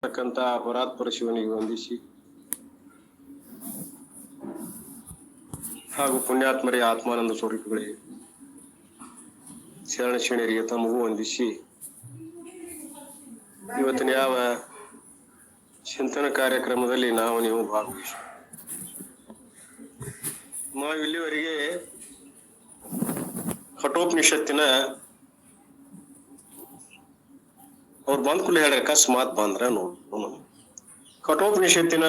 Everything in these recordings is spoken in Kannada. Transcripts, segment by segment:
ತಕ್ಕಂತ ಪರಾತ್ಪರ ಶಿವನಿಗೆ ವಂದಿಸಿ ಹಾಗೂ ಪುಣ್ಯಾತ್ಮರೇ ಆತ್ಮಾನಂದ ಸ್ವರೂಪಿಗಳಿಗೆ ಶರಣ ಶಿವನಿಯರಿಗೆ ತಮಗೂ ವಂದಿಸಿ ಇವತ್ತಿನ ಯಾವ ಚಿಂತನ ಕಾರ್ಯಕ್ರಮದಲ್ಲಿ ನೀವು ಭಾಗವಹಿಸಿ ನಾವು ಇಲ್ಲಿವರೆಗೆ ಕಠೋಪನಿಷತ್ತಿನ ಅವ್ರು ಬಂದ್ ಕೂಡಲೇ ಹೇಳ್ರಿ ಅಕಸ್ಮಾತ್ ಬಂದ್ರ ನೋಡು ಕಠೋಪನಿಷತ್ತಿನ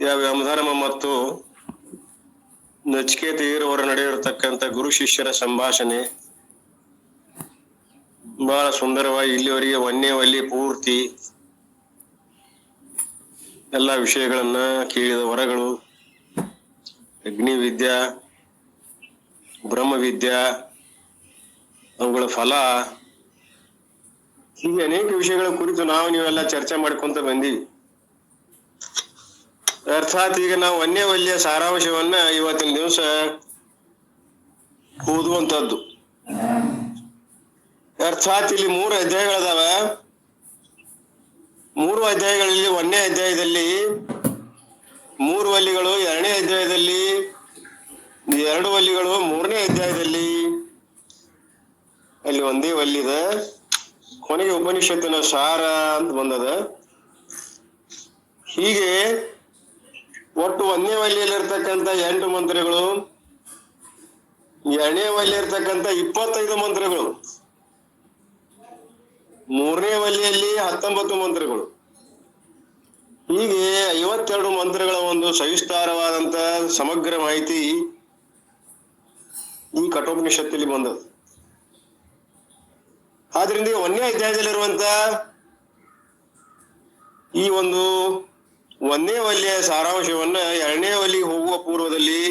ಯಾವ ಯಮಧರ್ಮ ಮತ್ತು ನಚಿಕೇತ ಇವರ ನಡುವೆ ಇರತಕ್ಕಂತ ಗುರು ಶಿಷ್ಯರ ಸಂಭಾಷಣೆ ಬಹಳ ಸುಂದರವಾಗಿ ಇಲ್ಲಿವರೆಗೆ ವನ್ಯವಲ್ಲಿ ಪೂರ್ತಿ ಎಲ್ಲ ವಿಷಯಗಳನ್ನ ಕೇಳಿದ ವರಗಳು, ಅಗ್ನಿ ವಿದ್ಯಾ, ಬ್ರಹ್ಮ ವಿದ್ಯಾ, ಅವುಗಳ ಫಲ, ಹೀಗೆ ಅನೇಕ ವಿಷಯಗಳ ಕುರಿತು ನೀವೆಲ್ಲ ಚರ್ಚೆ ಮಾಡ್ಕೊಂತ ಬಂದೀವಿ. ಅರ್ಥಾತ್ ಈಗ ನಾವು ವನ್ಯವಲ್ಯ ಸಾರಾಂಶವನ್ನ ಇವತ್ತಿನ ದಿವಸ ಓದುವಂತದ್ದು. ಅರ್ಥಾತ್ ಇಲ್ಲಿ 3 ಅಧ್ಯಾಯಗಳದಾವ. 3 ಅಧ್ಯಾಯಗಳಲ್ಲಿ 1ನೇ ಅಧ್ಯಾಯದಲ್ಲಿ 3 ವಲ್ಲಿಗಳು, 2ನೇ ಅಧ್ಯಾಯದಲ್ಲಿ 2 ವಲ್ಲಿಗಳು, 3ನೇ ಅಧ್ಯಾಯದಲ್ಲಿ ಅಲ್ಲಿ ಒಂದೇ ವಲ್ಲಿದ ಕೊನೆಗೆ ಉಪನಿಷತ್ತಿನ ಸಾರ ಅಂತ ಬಂದದ. ಹೀಗೆ ಒಟ್ಟು 1ನೇ ವಲ್ಲಿಯಲ್ಲಿರ್ತಕ್ಕಂಥ 8 ಮಂತ್ರಗಳು, 2ನೇ ವಲ್ಲಿಯಲ್ಲಿರ್ತಕ್ಕಂಥ 25 ಮಂತ್ರಗಳು, 3ನೇ ವಲ್ಲಿಯಲ್ಲಿ 19 ಮಂತ್ರಗಳು, ಹೀಗೆ 52 ಮಂತ್ರಗಳ ಒಂದು ಸವಿಸ್ತಾರವಾದಂತ ಸಮಗ್ರ ಮಾಹಿತಿ ಈ ಕಠೋಪನಿಷತ್ತಲ್ಲಿ ಬಂದದ್ದು. ಆದ್ರಿಂದ 1ನೇ ಅಧ್ಯಾಯದಲ್ಲಿರುವಂತ ಈ ಒಂದು 1ನೇ ವಲ್ಲಿಯ ಸಾರಾಂಶವನ್ನ 2ನೇ ವಲ್ಲಿಗೆ ಹೋಗುವ ಪೂರ್ವದಲ್ಲಿ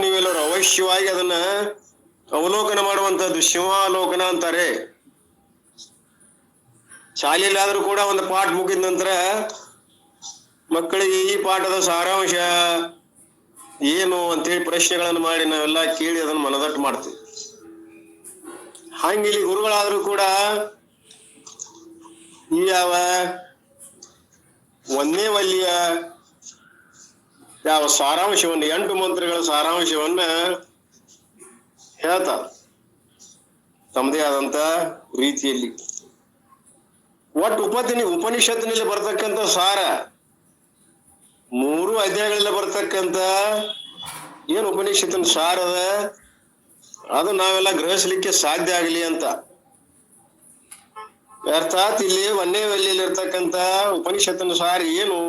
ನೀವೆಲ್ಲರೂ ಅವಶ್ಯವಾಗಿ ಅದನ್ನ ಅವಲೋಕನ ಮಾಡುವಂತದ್ದು ಸಿಂಹಾವಲೋಕನ ಅಂತಾರೆ. ಶಾಲೆಯಲ್ಲಾದ್ರೂ ಕೂಡ ಒಂದು ಪಾಠ ಮುಗಿದ ನಂತರ ಮಕ್ಕಳಿಗೆ ಈ ಪಾಠದ ಸಾರಾಂಶ ಏನು ಅಂತೇಳಿ ಪ್ರಶ್ನೆಗಳನ್ನು ಮಾಡಿ ನಾವೆಲ್ಲ ಕೇಳಿ ಅದನ್ನು ಮನದಟ್ಟು ಮಾಡ್ತೀವಿ. ಹಂಗಿಲ್ಲಿ ಗುರುಗಳಾದ್ರೂ ಕೂಡ ಈ ಯಾವ 1ನೇ ವಲ್ಲಿಯ ಯಾವ ಸಾರಾಂಶವನ್ನ 8 ಮಂತ್ರಗಳ ಸಾರಾಂಶವನ್ನ ಹೇಳ್ತಾರೆ ತಮ್ಮದೇ ಆದಂತ ರೀತಿಯಲ್ಲಿ. ಒಟ್ಟು ಉಪನಿಷತ್ತಿನಲ್ಲಿ ಬರ್ತಕ್ಕಂಥ ಸಾರ 3 ಅಧ್ಯಾಯಗಳಲ್ಲಿ ಬರ್ತಕ್ಕಂಥ ಏನು ಉಪನಿಷತ್ತಿನ ಸಾರ ಅದ ಅದು ನಾವೆಲ್ಲ ಗ್ರಹಿಸ್ಲಿಕ್ಕೆ ಸಾಧ್ಯ ಆಗಲಿ ಅಂತ. ಅರ್ಥಾತ್ ಇಲ್ಲಿ 1ನೇ ವಲ್ಲಿಯಲ್ಲಿ ಇರ್ತಕ್ಕಂಥ ಉಪನಿಷತ್ತಿನ ಸಾರ ಏನು,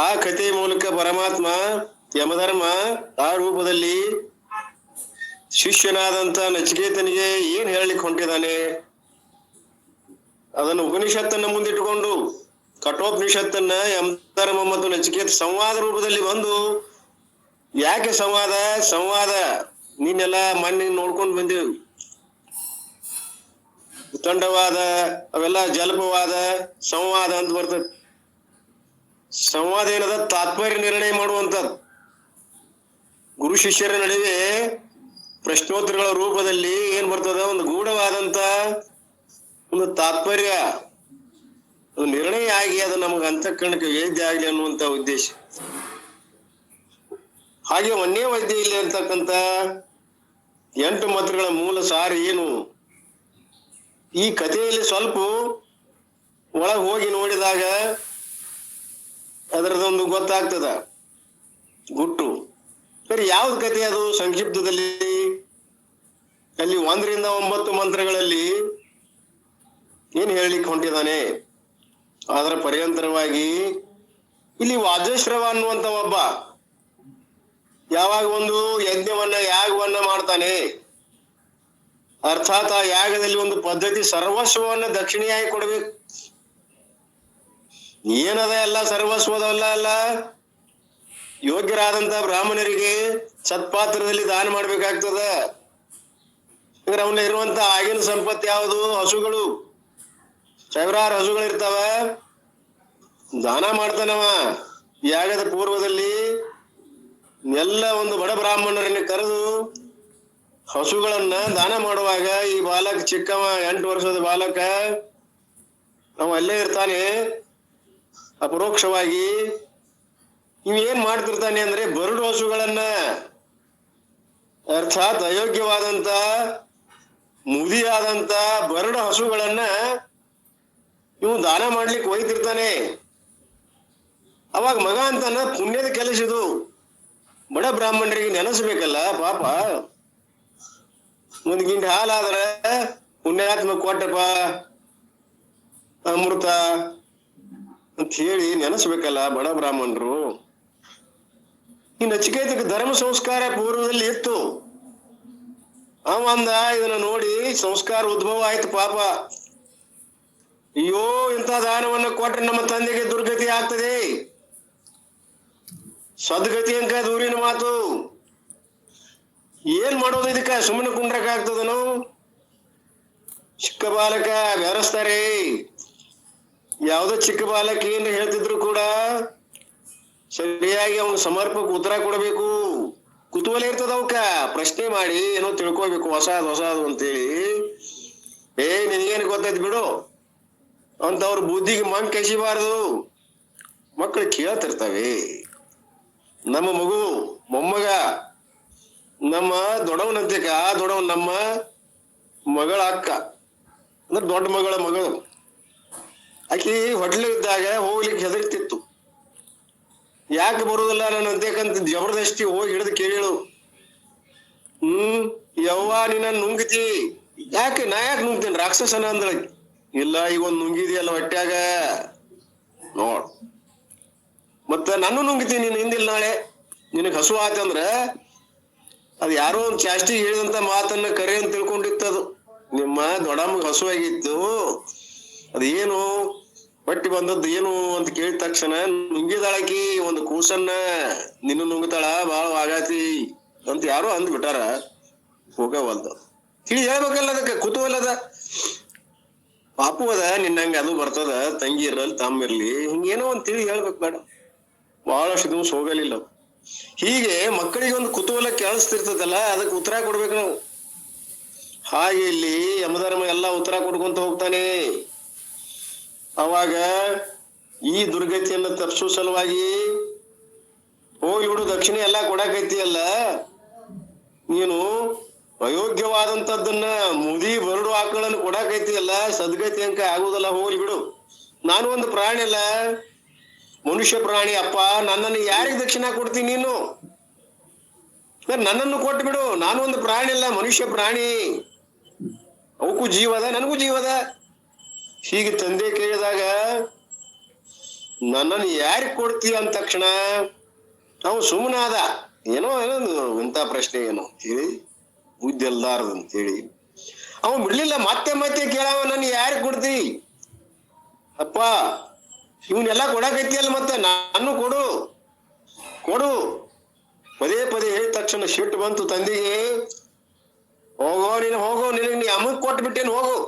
ಆ ಕಥೆಯ ಮೂಲಕ ಪರಮಾತ್ಮ ಯಮಧರ್ಮ ಆ ರೂಪದಲ್ಲಿ ಶಿಷ್ಯನಾದಂತ ನಚಿಕೇತನಿಗೆ ಏನ್ ಹೇಳಲಿಕ್ಕೆ ಹೊಂಟಿದ್ದಾನೆ ಅದನ್ನು ಉಪನಿಷತ್ತನ್ನ ಮುಂದಿಟ್ಟುಕೊಂಡು ಕಠೋಪನಿಷತ್ತನ್ನ ಯಮಧರ್ಮ ಮತ್ತು ನಚಿಕೇತ ಸಂವಾದ ರೂಪದಲ್ಲಿ ಬಂದು, ಯಾಕೆ ಸಂವಾದ ನೀನೆಲ್ಲ ಮೊನ್ನೆ ನೋಡ್ಕೊಂಡು ಬಂದೇವು. ತಂಡವಾದ ಅವೆಲ್ಲ ಜಲ್ಪವಾದ ಸಂವಾದ ಅಂತ ಬರ್ತದೆ. ಸಂವಾದ ಏನದ ತಾತ್ಪರ್ಯ ನಿರ್ಣಯ ಮಾಡುವಂಥದ್ದು. ಗುರು ಶಿಷ್ಯರ ನಡುವೆ ಪ್ರಶ್ನೋತ್ತರಗಳ ರೂಪದಲ್ಲಿ ಏನ್ ಬರ್ತದ, ಒಂದು ಗೂಢವಾದಂತ ಒಂದು ತಾತ್ಪರ್ಯ, ಒಂದು ನಿರ್ಣಯ ಆಗಿ ಅದು ನಮಗೆ ಅಂತಃಕರಣಕ್ಕೆ ವೇದ್ಯ ಆಗಲಿ ಅನ್ನುವಂತ ಉದ್ದೇಶ. ಹಾಗೆ 1ನೇ ಅಧ್ಯಾಯದಲ್ಲಿ ಇರ್ತಕ್ಕಂಥ 8 ಮಂತ್ರಗಳ ಮೂಲ ಸಾರ ಏನು, ಈ ಕಥೆಯಲ್ಲಿ ಸ್ವಲ್ಪ ಒಳಗೆ ಹೋಗಿ ನೋಡಿದಾಗ ಅದರದೊಂದು ಗೊತ್ತಾಗ್ತದ ಗುಟ್ಟು. ಸರಿ, ಯಾವ್ದು ಕಥೆ ಅದು ಸಂಕ್ಷಿಪ್ತದಲ್ಲಿ ಅಲ್ಲಿ 1 ರಿಂದ 9 ಮಂತ್ರಗಳಲ್ಲಿ ಏನ್ ಹೇಳಲಿಕ್ಕೆ ಹೊಂಟಿದ್ದಾನೆ ಅದರ ಪರ್ಯಂತರವಾಗಿ ಇಲ್ಲಿ ವಾಜಶ್ರವ ಅನ್ನುವಂತ ಒಬ್ಬ ಯಾವಾಗ ಒಂದು ಯಾಗವನ್ನ ಮಾಡ್ತಾನೆ, ಅರ್ಥಾತ್ ಆ ಯಾಗದಲ್ಲಿ ಒಂದು ಪದ್ಧತಿ ಸರ್ವಸ್ವವನ್ನ ದಕ್ಷಿಣೆಯಾಗಿ ಕೊಡ್ಬೇಕು. ಏನದ ಎಲ್ಲ ಸರ್ವಸ್ವದಲ್ಲ ಅಲ್ಲ, ಯೋಗ್ಯರಾದಂತ ಬ್ರಾಹ್ಮಣರಿಗೆ ಸತ್ಪಾತ್ರದಲ್ಲಿ ದಾನ ಮಾಡ್ಬೇಕಾಗ್ತದ. ಅಂದ್ರೆ ಅವನ ಇರುವಂತ ಆಗಿನ ಸಂಪತ್ತು ಯಾವುದು, ಹಸುಗಳು, ಸಾವಿರಾರು ಹಸುಗಳಿರ್ತಾವ, ದಾನ ಮಾಡ್ತಾನವ. ಯಾಗದ ಪೂರ್ವದಲ್ಲಿ ಎಲ್ಲ ಒಂದು ಬಡ ಬ್ರಾಹ್ಮಣರನ್ನ ಕರೆದು ಹಸುಗಳನ್ನ ದಾನ ಮಾಡುವಾಗ ಈ ಬಾಲಕ ಚಿಕ್ಕವ 8 ವರ್ಷದ ಬಾಲಕ ಅವ ಅಲ್ಲೇ ಇರ್ತಾನೆ. ಅಪರೋಕ್ಷವಾಗಿ ಏನ್ ಮಾಡ್ತಿರ್ತಾನೆ ಅಂದ್ರೆ ಬರಡು ಹಸುಗಳನ್ನ, ಅರ್ಥಾತ್ ಅಯೋಗ್ಯವಾದಂತ ಮುದಿಯಾದಂತ ಬರಡು ಹಸುಗಳನ್ನ ಇವು ದಾನ ಮಾಡ್ಲಿಕ್ಕೆ ಒಯ್ತಿರ್ತಾನೆ. ಅವಾಗ ಮಗ ಅಂತಾನ, ಪುಣ್ಯದ ಕೆಲಸ ಇದು, ಬಡ ಬ್ರಾಹ್ಮಣರಿಗೆ ನೆನೆಸ್ಬೇಕಲ್ಲ ಪಾಪ. ಒಂದ್ ಗಿಂಡಿ ಹಾಲಾದ್ರ ಪುಣ್ಯಾತ್ಮ ಕೊಟ್ಟಪ್ಪ ಅಮೃತ ಅಂತ ಹೇಳಿ ನೆನೆಸ್ಬೇಕಲ್ಲ ಬಡ ಬ್ರಾಹ್ಮಣರು. ಈ ನಚಿಕೇತಕ್ಕೆ ಧರ್ಮ ಸಂಸ್ಕಾರ ಪೂರ್ವದಲ್ಲಿ ಇತ್ತು. ಅವ ಅಂದ, ಇದನ್ನ ನೋಡಿ ಸಂಸ್ಕಾರ ಉದ್ಭವ ಆಯ್ತು ಪಾಪ. ಅಯ್ಯೋ, ಇಂಥ ದಾನವನ್ನ ಕೊಟ್ರೆ ನಮ್ಮ ತಂದೆಗೆ ದುರ್ಗತಿ ಆಗ್ತದೆ, ಸದ್ಗತಿ ಅಂಕ ದೂರಿನ ಮಾತು. ಏನ್ ಮಾಡೋದು ಇದಕ್ಕ? ಸುಮ್ಮನೆ ಕುಂಡ್ರಕ್ ಆಗ್ತದನು? ಚಿಕ್ಕ ಬಾಲಕ ಬೆರೆಸ್ತಾರೆ. ಯಾವ್ದೋ ಚಿಕ್ಕ ಬಾಲಕ ಏನ್ ಹೇಳ್ತಿದ್ರು ಕೂಡ ಸರಿಯಾಗಿ ಅವನು ಸಮರ್ಪಕ ಉತ್ತರ ಕೊಡಬೇಕು. ಕುತೂಹಲ ಇರ್ತದ ಅವಕ್ಕ, ಪ್ರಶ್ನೆ ಮಾಡಿ ಏನೋ ತಿಳ್ಕೊಬೇಕು ಹೊಸದು ಅಂತೇಳಿ. ನಿನಗೇನು ಗೊತ್ತೈತಿ ಬಿಡು ಅಂತ ಅವ್ರ ಬುದ್ಧಿಗೆ ಮಣ್ಣು ಕೆಸಿಬಾರ್ದು. ಮಕ್ಕಳು ಕೇಳ್ತಿರ್ತವೆ. ನಮ್ಮ ಮಗು ಮೊಮ್ಮಗ ನಮ್ಮ ದೊಡ್ಡವನಂತಿಕ, ದೊಡ್ಡವನ್ ನಮ್ಮ ಮಗಳ ಅಕ್ಕ ಅಂದ್ರೆ ದೊಡ್ಡ ಮಗಳ ಮಗಳು. ಆಕಿ ಹೊಟ್ಲಿದ್ದಾಗ ಹೋಗ್ಲಿಕ್ಕೆ ಹೆದರ್ತಿತ್ತು. ಯಾಕೆ ಬರುದಿಲ್ಲ ನಾನು ಅಂತೇಕಂತ ಜಬರ್ದಸ್ತಿ ಹೋಗಿ ಹಿಡಿದು ಕೇಳು. ಯವ್ವ ನೀನ ನುಂಗ್ತಿ? ಯಾಕೆ? ನಾ ಯಾಕೆ ನುಂಗ್ತೇನೆ? ರಾಕ್ಷಸನ ಅಂದ್ರ. ಇಲ್ಲ, ಈಗ ಒಂದ್ ನುಂಗಿದೆಯಲ್ಲ ಹೊಟ್ಯಾಗ ನೋಡ್, ಮತ್ತ ನಾನು ನುಂಗಿತೀನಿ ನೀನ್ ಹಿಂದಿಲ್ ನಾಳೆ. ನಿನಗ್ ಹಸು ಆತಂದ್ರ ಅದ್ ಯಾರೋ ಒಂದ್ ಚಾಸ್ತಿ ಹೇಳಿದಂತ ಮಾತನ್ನ ಕರೆ ಅಂತ ತಿಳ್ಕೊಂಡಿತ್ತದು. ನಿಮ್ಮ ದೊಡ್ಡಮ್ಮಗ್ ಹಸು ಆಗಿತ್ತು, ಅದೇನು ಹೊಟ್ಟಿ ಬಂದದ್ದು ಏನು ಅಂತ ಕೇಳಿದ ತಕ್ಷಣ ನುಂಗಿದಾಳಕಿ ಒಂದು ಕೂಸನ್ನ, ನಿನ್ನ ನುಂಗ್ತಾಳ ಬಾಳ ವಾಗಾತಿ ಅಂತ ಯಾರೋ ಅಂದ್ಬಿಟ್ಟಾರ. ಹೋಗವಲ್ದ ತಿಳಿ ಹೇಳ್ಬೇಕಲ್ಲ, ಅದಕ್ಕೆ ಕುತೂಹಲದ. ಪಾಪು ಅದ, ನಿನ್ನಂಗ ಅದು ಬರ್ತದ, ತಂಗಿ ಇರಲ್ ತಮ್ಮ ಇರ್ಲಿ, ಹಿಂಗೇನೋ ಒಂದ್ ತಿಳಿ ಹೇಳ್ಬೇಕು ಬೇಡ. ಬಹಳಷ್ಟು ದಿವಸ ಹೋಗಲಿಲ್ಲ. ಹೀಗೆ ಮಕ್ಕಳಿಗೆ ಒಂದು ಕುತೂಹಲ ಕೇಳಿಸ್ತಿರ್ತದಲ್ಲ, ಅದಕ್ಕೆ ಉತ್ತರ ಕೊಡ್ಬೇಕು ನಾವು. ಹಾಗೆ ಇಲ್ಲಿ ಯಮಧರ್ಮ ಎಲ್ಲ ಉತ್ತರ ಕೊಡ್ಕೊಂತ ಹೋಗ್ತಾನೆ. ಅವಾಗ ಈ ದುರ್ಗತಿಯನ್ನ ತಪ್ಪಿಸೋ ಸಲುವಾಗಿ, ಹೋಗಿ ಬಿಡು ದಕ್ಷಿಣೆ ಎಲ್ಲ ಕೊಡಕೈತಿಯಲ್ಲ, ನೀನು ಅಯೋಗ್ಯವಾದಂತದ್ದನ್ನ ಮುದಿ ಬರಡು ಆಕಳನ್ನು ಕೊಡಕೈತಿಯಲ್ಲ, ಸದ್ಗತಿ ಅಂಕ ಆಗುದಲ್ಲ, ಹೋಗ್ಲಿ ಬಿಡು. ನಾನು ಒಂದು ಪ್ರಾಣಿ ಅಲ್ಲ, ಮನುಷ್ಯ ಪ್ರಾಣಿ ಅಪ್ಪ. ನನ್ನನ್ನು ಯಾರಿಗೆ ದಕ್ಷಿಣ ಕೊಡ್ತೀನಿ ನೀನು? ನನ್ನನ್ನು ಕೊಟ್ಟು ಬಿಡು. ನಾನು ಒಂದು ಪ್ರಾಣಿ ಅಲ್ಲ, ಮನುಷ್ಯ ಪ್ರಾಣಿ. ಅವಕ್ಕೂ ಜೀವದ, ನನಗೂ ಜೀವದ. ಹೀಗೆ ತಂದೆ ಕೇಳಿದಾಗ ನನ್ನನ್ನು ಯಾರಿಗೆ ಕೊಡ್ತೀಯ ಅಂದ ತಕ್ಷಣ ಅವನು ಸುಮ್ಮನಾದ. ಏನೋ ಇಂಥ ಪ್ರಶ್ನೆ ಏನೋ ಅಂತೇಳಿ, ಬುದ್ಧಿ ಅಲ್ಲಾರದು ಅಂತೇಳಿ ಅವನು ಬಿಡ್ಲಿಲ್ಲ. ಮತ್ತೆ ಮತ್ತೆ ಕೇಳವ, ನನ್ನ ಯಾರಿಗೆ ಕೊಡ್ತಿ ಅಪ್ಪ? ಇವನ್ನೆಲ್ಲ ಕೊಡಕೈತಿಯಲ್ಲ, ಮತ್ತೆ ನಾನು ಕೊಡು ಕೊಡು. ಪದೇ ಪದೇ ಹೇಳಿದ ತಕ್ಷಣ ಸಿಟ್ಟು ಬಂತು ತಂದೆಗೆ. ಹೋಗೋ ನೀನು, ಹೋಗೋ, ನಿನಗೆ ನೀ ಅಮ್ಮಗ್ ಕೊಟ್ಟು ಬಿಟ್ಟೇನು, ಹೋಗು.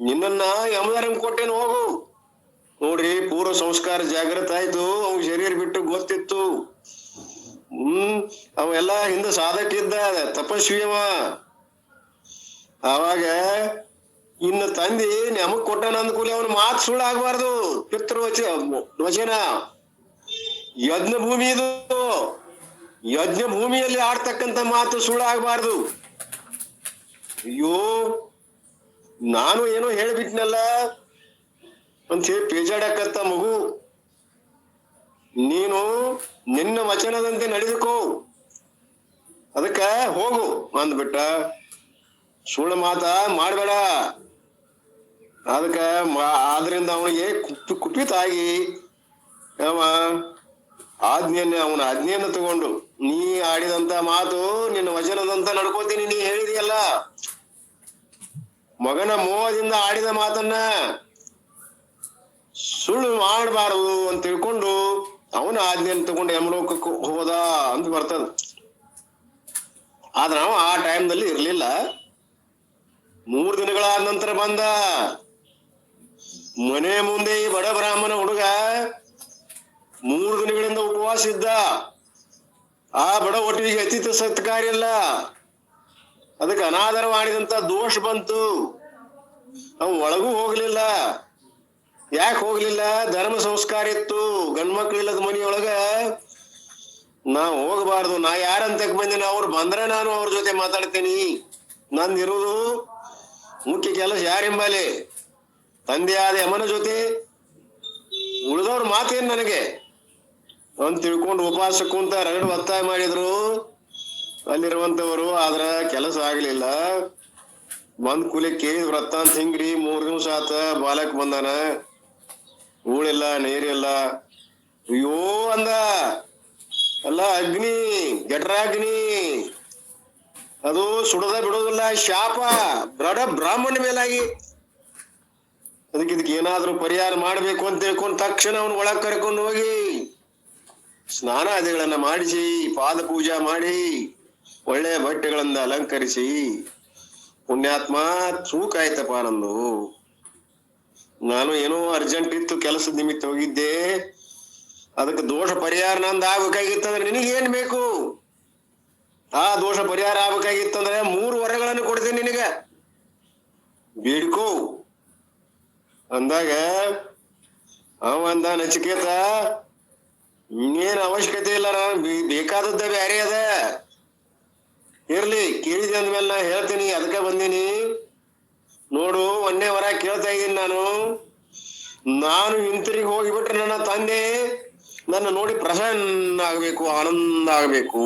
ನಿನ್ನನ್ನ ಯಮಧರ್ಮ ಕೊಟ್ಟೇನು, ಹೋಗು. ನೋಡ್ರಿ, ಪೂರ್ವ ಸಂಸ್ಕಾರ ಜಾಗೃತ ಆಯ್ತು. ಅವ್ನ ಶರೀರ ಬಿಟ್ಟು ಗೊತ್ತಿತ್ತು. ಅವೆಲ್ಲ ಹಿಂದೆ ಸಾಧಕಿದ್ದ, ತಪಸ್ವಿಯವ. ಆವಾಗ ಇನ್ನು ತಂದಿ ನಮಗ್ ಕೊಟ್ಟನ ಅಂದ್ಕೂಲಿ ಅವನ ಮಾತು ಸುಳ್ಳು ಆಗ್ಬಾರ್ದು. ವಚನ ಯಜ್ಞ ಭೂಮಿ ಇದು. ಯಜ್ಞ ಭೂಮಿಯಲ್ಲಿ ಆಡ್ತಕ್ಕಂಥ ಮಾತು ಸುಳ್ಳು ಆಗ್ಬಾರ್ದು. ಅಯ್ಯೋ, ನಾನು ಏನೋ ಹೇಳ್ಬಿಟ್ನಲ್ಲ ಅಂತ ಹೇಳಿ ಪೇಜಾಡಕತ್ತ ಮಗು. ನೀನು ನಿನ್ನ ವಚನದಂತೆ ನಡೆದುಕೋ, ಅದಕ್ಕ ಹೋಗು ಅಂದ್ಬಿಟ್ಟ. ಸುಳ್ಳು ಮಾತ ಮಾಡ್ಬೇಡ. ಅದಕ್ಕ ಆದ್ರಿಂದ ಅವನಿಗೆ ಕುಪಿತಾಗಿ ಅವ ಅವನ ಆಜ್ಞೆಯನ್ನು ತಗೊಂಡು, ನೀ ಆಡಿದಂತ ಮಾತು ನಿನ್ನ ವಚನದಂತ ನಡ್ಕೋತೀನಿ, ನೀ ಹೇಳಿದೆಯಲ್ಲ, ಮಗನ ಮೋಹದಿಂದ ಆಡಿದ ಮಾತನ್ನ ಸುಳ್ಳು ಮಾಡಬಾರದು ಅಂತ ತಿಳ್ಕೊಂಡು ಅವನ ಆಜ್ಞೆಯನ್ನು ತಗೊಂಡು ಯಮಲೋಕಕ್ಕೆ ಹೋದ ಅಂತ ಬರ್ತದ. ಆದ್ರೆ ನಾವು ಆ ಟೈಮ್ನಲ್ಲಿ ಇರ್ಲಿಲ್ಲ. 3 ದಿನಗಳಾದ ನಂತರ ಬಂದ. ಮನೆ ಮುಂದೆ ಈ ಬಡ ಬ್ರಾಹ್ಮಣ ಹುಡುಗ 3 ದಿನಗಳಿಂದ ಉಪವಾಸ ಇದ್ದ. ಆ ಬಡ ಒಟ್ಟಿಗೆ ಅತಿಥಿ ಸತ್ಕಾರ ಇಲ್ಲ, ಅದಕ್ಕೆ ಅನಾದರ ಮಾಡಿದಂತ ದೋಷ ಬಂತು. ಅವ್ ಒಳಗೂ ಹೋಗ್ಲಿಲ್ಲ. ಯಾಕೆ ಹೋಗ್ಲಿಲ್ಲ? ಧರ್ಮ ಸಂಸ್ಕಾರ ಇತ್ತು. ಗಂಡ್ಮಕ್ಳು ಇಲ್ಲದ ಮನಿಯೊಳಗ ನಾ ಹೋಗಬಾರ್ದು. ನಾ ಯಾರಂತಕ್ ಬಂದಿನ, ಅವ್ರು ಬಂದ್ರೆ ನಾನು ಅವ್ರ ಜೊತೆ ಮಾತಾಡ್ತೀನಿ. ನಂದಿರುವುದು ಮುಖ್ಯ ಕೆಲಸ ಯಾರೆಂಬಲ್ಲಿ ತಂದೆ ಆದ ಯಮನ ಜೊತೆ. ಉಳಿದವ್ರ ಮಾತೇನ್ ನನಗೆ ಅಂತ ತಿಳ್ಕೊಂಡು ಉಪವಾಸ ಕುಂತ ರಗಡು ಒತ್ತಾಯ ಮಾಡಿದ್ರು ಅಲ್ಲಿರುವಂತವರು. ಆದ್ರ ಕೆಲಸ ಆಗ್ಲಿಲ್ಲ. ಬಂದ್ ಕೂಲಿ ಕೇಳಿದ್ ವ್ರತ ಅಂತ ಹಿಂಗ್ರಿ 3 ದಿವಸ ಆತ ಬಾಲಕ್ ಬಂದಾನ, ಊಳಿಲ್ಲ ನೀರಿಲ್ಲ. ಅಯ್ಯೋ ಅಂದ. ಅಲ್ಲ ಅಗ್ನಿ, ಜಠರಾಗ್ನಿ, ಅದು ಸುಡದ ಬಿಡೋದಿಲ್ಲ, ಶಾಪ ಬ್ರಾಹ್ಮಣ ಮೇಲಾಗಿ. ಇದಕ್ಕೆ ಏನಾದ್ರೂ ಪರಿಹಾರ ಮಾಡ್ಬೇಕು ಅಂತ ತಿಳ್ಕೊಂಡು ತಕ್ಷಣ ಅವನು ಒಳಗ್ ಕರ್ಕೊಂಡು ಹೋಗಿ ಸ್ನಾನಾದಿಗಳನ್ನ ಮಾಡಿಸಿ, ಪಾದ ಪೂಜಾ ಮಾಡಿ, ಒಳ್ಳೆಯ ಬಟ್ಟೆಗಳನ್ನ ಅಲಂಕರಿಸಿ, ಪುಣ್ಯಾತ್ಮ ತೂಕ ಆಯ್ತಪ್ಪ ನಂದು. ನಾನು ಏನೋ ಅರ್ಜೆಂಟ್ ಇತ್ತು, ಕೆಲಸದ ನಿಮಿತ್ತ ಹೋಗಿದ್ದೆ. ಅದಕ್ಕೆ ದೋಷ ಪರಿಹಾರ ನಂದು ಆಗ್ಬೇಕಾಗಿತ್ತಂದ್ರೆ ನಿನಗೇನ್ ಬೇಕು? ಆ ದೋಷ ಪರಿಹಾರ ಆಗ್ಬೇಕಾಗಿತ್ತಂದ್ರೆ 3 ವರಗಳನ್ನು ಕೊಡ್ತೀನಿ ನಿನಗ, ಬೇಡ್ಕೋ ಅಂದಾಗ ಅವ ಅಂದ, ನಚಿಕೇತ ಇನ್ನೇನ್ ಅವಶ್ಯಕತೆ ಇಲ್ಲ, ನಾನು ಬೇಕಾದದ್ದ ಬ್ಯಾರೆ ಅದ. ಇರ್ಲಿ, ಕೇಳಿದೆ ಅಂದ್ಮೇಲೆ ನಾ ಹೇಳ್ತೀನಿ, ಅದಕ್ಕೆ ಬಂದೀನಿ. ನೋಡು, 1ನೇ ವರ ಕೇಳ್ತಾ ಇದ್ದೀನಿ ನಾನು ಹಿಂತಿರುಗಿ ಹೋಗಿಬಿಟ್ರೆ ನನ್ನ ತಂದೆ ನನ್ನ ನೋಡಿ ಪ್ರಸನ್ನ ಆಗ್ಬೇಕು, ಆನಂದ ಆಗ್ಬೇಕು.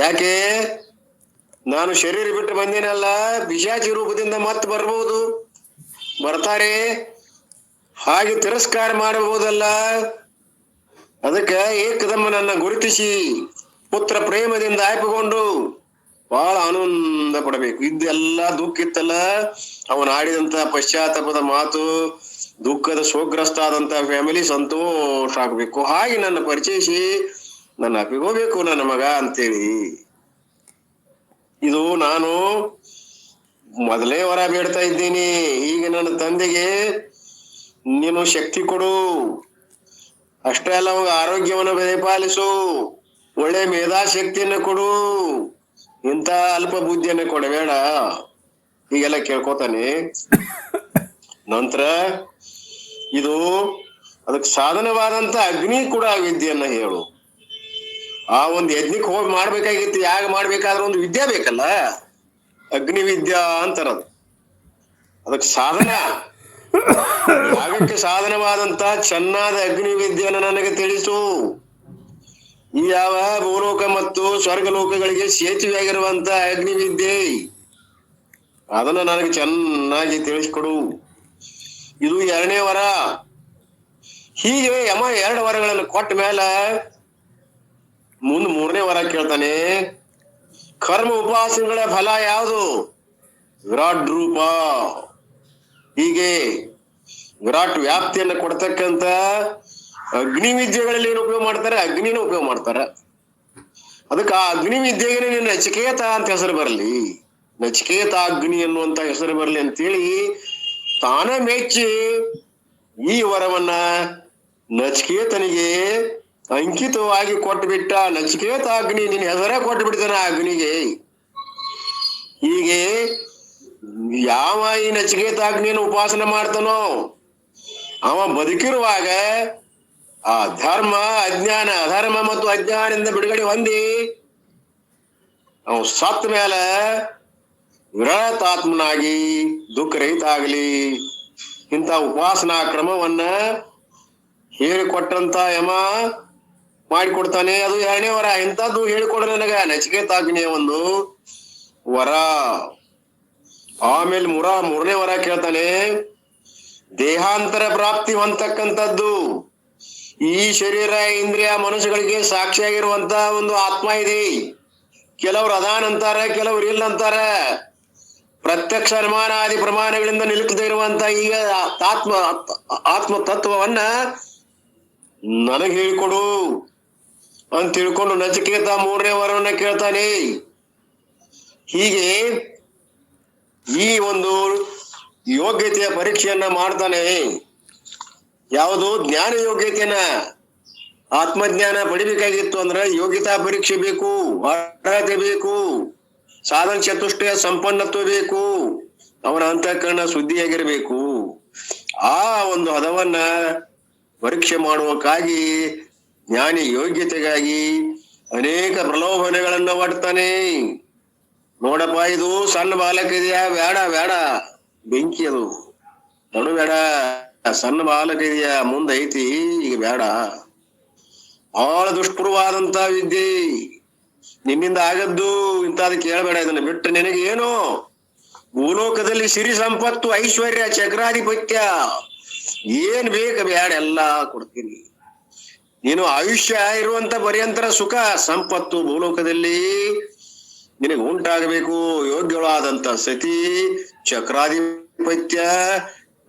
ಯಾಕೆ? ನಾನು ಶರೀರ ಬಿಟ್ಟು ಬಂದೇನಲ್ಲ, ಪಿಶಾಚಿ ರೂಪದಿಂದ ಮತ್ತೆ ಬರ್ಬಹುದು, ಬರ್ತಾರೆ, ಹಾಗೆ ತಿರಸ್ಕಾರ ಮಾಡಬಹುದಲ್ಲ. ಅದಕ್ಕೆ ಏಕದಮ್ಮ ನನ್ನ ಗುರುತಿಸಿ ಪುತ್ರ ಪ್ರೇಮದಿಂದ ಆಯ್ಪುಕೊಂಡು ಬಹಳ ಆನಂದ ಪಡಬೇಕು. ಇದೆಲ್ಲ ದುಃಖ ಇತ್ತಲ್ಲ, ಅವನು ಆಡಿದಂತ ಪಶ್ಚಾತ್ತಾಪದ ಮಾತು, ದುಃಖದ ಶೋಗ್ರಸ್ತ ಆದಂತ ಫ್ಯಾಮಿಲಿ ಸಂತೋಷ ಆಗ್ಬೇಕು. ಹಾಗೆ ನನ್ನ ಪರಿಚಯಿಸಿ ನನ್ನ ಅಪ್ಪಿಗೋಬೇಕು ನನ್ನ ಮಗ ಅಂತೇಳಿ. ಇದು ನಾನು ಮೊದಲೇ ವರ ಬೇಡ್ತಾ ಇದ್ದೀನಿ. ಈಗ ನನ್ನ ತಂದೆಗೆ ನೀನು ಶಕ್ತಿ ಕೊಡು, ಅಷ್ಟೇ ಅಲ್ಲ ಅವಾಗ ಆರೋಗ್ಯವನ್ನು ಪರಿಪಾಲಿಸು, ಒಳ್ಳೆ ಮೇಧಾಶಕ್ತಿಯನ್ನು ಕೊಡು, ಇಂಥ ಅಲ್ಪ ಬುದ್ಧಿಯನ್ನು ಕೊಡಬೇಡ, ಹೀಗೆಲ್ಲ ಕೇಳ್ಕೊತಾನೆ. ನಂತರ ಇದು ಅದಕ್ಕೆ ಸಾಧನವಾದಂತ ಅಗ್ನಿ ಕೂಡ ವಿದ್ಯೆಯನ್ನ ಹೇಳು. ಆ ಒಂದು ಯಜ್ಞಕ್ಕೆ ಹೋಗಿ ಮಾಡ್ಬೇಕಾಗಿತ್ತು, ಯಾಗ ಮಾಡ್ಬೇಕಾದ್ರೆ ಒಂದು ವಿದ್ಯೆ ಬೇಕಲ್ಲ, ಅಗ್ನಿ ವಿದ್ಯಾ ಅಂತಾರದು. ಅದಕ್ಕೆ ಸಾಧನ, ಯಾಗಕ್ಕೆ ಸಾಧನವಾದಂತ ಚೆನ್ನಾದ ಅಗ್ನಿ ವಿದ್ಯೆಯನ್ನು ನನಗೆ ತಿಳಿಸು. ಈ ಯಾವ ಭೂಲೋಕ ಮತ್ತು ಸ್ವರ್ಗಲೋಕಗಳಿಗೆ ಸೇತುವೆಯಾಗಿರುವಂತ ಅಗ್ನಿ ವಿದ್ಯೆ, ಅದನ್ನ ನನಗೆ ಚೆನ್ನಾಗಿ ತಿಳಿಸ್ಕೊಡು. ಇದು 2ನೇ ವರ. ಹೀಗೆ ಯಮ 2 ವರಗಳನ್ನು ಕೊಟ್ಟ ಮೇಲೆ ಮುಂದ್ 3ನೇ ವರ ಕೇಳ್ತಾನೆ. ಕರ್ಮ ಉಪಾಸನೆಗಳ ಫಲ ಯಾವುದು? ವಿರಾಟ್ ರೂಪ. ಹೀಗೆ ವಿರಾಟ್ ವ್ಯಾಪ್ತಿಯನ್ನು ಕೊಡ್ತಕ್ಕಂತ ಅಗ್ನಿ ವಿದ್ಯೆಗಳಲ್ಲಿ ಏನು ಉಪಯೋಗ ಮಾಡ್ತಾರೆ? ಅಗ್ನಿನ ಉಪಯೋಗ ಮಾಡ್ತಾರ. ಅದಕ್ಕೆ ಆ ಅಗ್ನಿ ವಿದ್ಯೆಗೆ ನೀನು ನಚಿಕೇತ ಅಂತ ಹೆಸರು ಬರಲಿ, ನಚಿಕೇತ ಅಗ್ನಿ ಅನ್ನುವಂತ ಹೆಸರು ಬರಲಿ ಅಂತೇಳಿ ತಾನ ಮೆಚ್ಚಿ ಈ ವರವನ್ನ ನಚಿಕೇತನಿಗೆ ಅಂಕಿತವಾಗಿ ಕೊಟ್ಟು ಬಿಟ್ಟ. ನಚಿಕೇತ ಅಗ್ನಿ, ನಿನ್ನ ಹೆಸರೇ ಕೊಟ್ಟು ಬಿಡ್ತಾನ ಆ ಅಗ್ನಿಗೆ. ಹೀಗೆ ಯಾವ ಈ ನಚಿಕೇತ ಅಗ್ನಿಯನ್ನು ಉಪಾಸನೆ ಮಾಡ್ತಾನೋ ಅವ ಬದುಕಿರುವಾಗ ಆ ಧರ್ಮ ಅಜ್ಞಾನ, ಅಧರ್ಮ ಮತ್ತು ಅಜ್ಞಾನದಿಂದ ಬಿಡುಗಡೆ ಹೊಂದಿ ಅವ ಸತ್ತ ಮೇಲೆ ವಿರತಾತ್ಮನಾಗಿ ದುಃಖರಹಿತ ಆಗಲಿ. ಇಂಥ ಉಪಾಸನಾ ಕ್ರಮವನ್ನ ಹೇಳಿಕೊಟ್ಟಂತ ಯಮ ಮಾಡಿಕೊಡ್ತಾನೆ. ಅದು 2ನೇ ವರ. ಇಂಥದ್ದು ಹೇಳಿಕೊಡ್ರೆ ನನಗ ನಚಿಕೇತಾಗ್ನಿಯ ಒಂದು ವರ. ಆಮೇಲೆ 3ನೇ ವರ ಕೇಳ್ತಾನೆ. ದೇಹಾಂತರ ಪ್ರಾಪ್ತಿ ಹೊಂದತಕ್ಕಂಥದ್ದು. ಈ ಶರೀರ, ಇಂದ್ರಿಯ, ಮನಸ್ಸುಗಳಿಗೆ ಸಾಕ್ಷಿಯಾಗಿರುವಂತ ಒಂದು ಆತ್ಮ ಇದೆ. ಕೆಲವರು ಅದಾನ್ ಅಂತಾರ, ಕೆಲವರು ಇಲ್ಲ ಅಂತಾರ. ಪ್ರತ್ಯಕ್ಷ ಅನುಮಾನಾದಿ ಪ್ರಮಾಣಗಳಿಂದ ನಿಲುಕದೇ ಇರುವಂತ ಈಗ ಆತ್ಮ ತತ್ವವನ್ನ ನನಗೆ ಹೇಳಿಕೊಡು ಅಂತ ತಿಳ್ಕೊಂಡು ನಚಿಕೇತ 3ನೇ ವರವನ್ನ ಕೇಳ್ತಾನೆ. ಹೀಗೆ ಈ ಒಂದು ಯೋಗ್ಯತೆಯ ಪರೀಕ್ಷೆಯನ್ನ ಮಾಡ್ತಾನೆ. ಯಾವುದು? ಜ್ಞಾನ ಯೋಗ್ಯತೆಯನ್ನ. ಆತ್ಮಜ್ಞಾನ ಪಡಿಬೇಕಾಗಿತ್ತು ಅಂದ್ರೆ ಯೋಗ್ಯತಾ ಪರೀಕ್ಷೆ ಬೇಕು, ಅರ್ಹತೆ ಬೇಕು, ಸಾಧನ ಚತುಷ್ಟಯ ಸಂಪನ್ನತ್ವ ಬೇಕು, ಅವನ ಅಂತಃಕರಣ ಶುದ್ಧಿಯಾಗಿರ್ಬೇಕು. ಆ ಒಂದು ಹದವನ್ನ ಪರೀಕ್ಷೆ ಮಾಡುವಕ್ಕಾಗಿ ಜ್ಞಾನಿ ಯೋಗ್ಯತೆಗಾಗಿ ಅನೇಕ ಪ್ರಲೋಭನೆಗಳನ್ನ ಮಾಡ್ತಾನೆ. ನೋಡಪ್ಪ, ಇದು ಸಣ್ಣ ಬಾಲಕ ಇದೆಯಾ? ಬೇಡ ಬೇಡ, ಬೆಂಕಿ ಅದು, ನಡು ಬೇಡ. ಸಣ್ಣ ಬಾಲಕ ಇದೆಯಾ? ಮುಂದೈತಿ, ಈಗ ಬೇಡ. ಬಹಳ ದುಷ್ಪುರವಾದಂತ ವಿದ್ಯೆ, ನಿನ್ನಿಂದ ಆಗದ್ದು ಇಂಥದ್ ಕೇಳಬೇಡ. ಇದನ್ನ ಬಿಟ್ಟು ನಿನಗೆ ಏನು ಭೂಲೋಕದಲ್ಲಿ ಸಿರಿ ಸಂಪತ್ತು, ಐಶ್ವರ್ಯ, ಚಕ್ರಾಧಿಪತ್ಯ ಏನ್ ಬೇಕ ಬೇಡ, ಎಲ್ಲ ಕೊಡ್ತೀನಿ. ನೀನು ಆಯುಷ್ಯ ಇರುವಂತ ಪರ್ಯಂತರ ಸುಖ ಸಂಪತ್ತು ಭೂಲೋಕದಲ್ಲಿ ನಿನಗೆ ಉಂಟಾಗಬೇಕು. ಯೋಗ್ಯವಾದಂತ ಸತಿ, ಚಕ್ರಾಧಿಪತ್ಯ,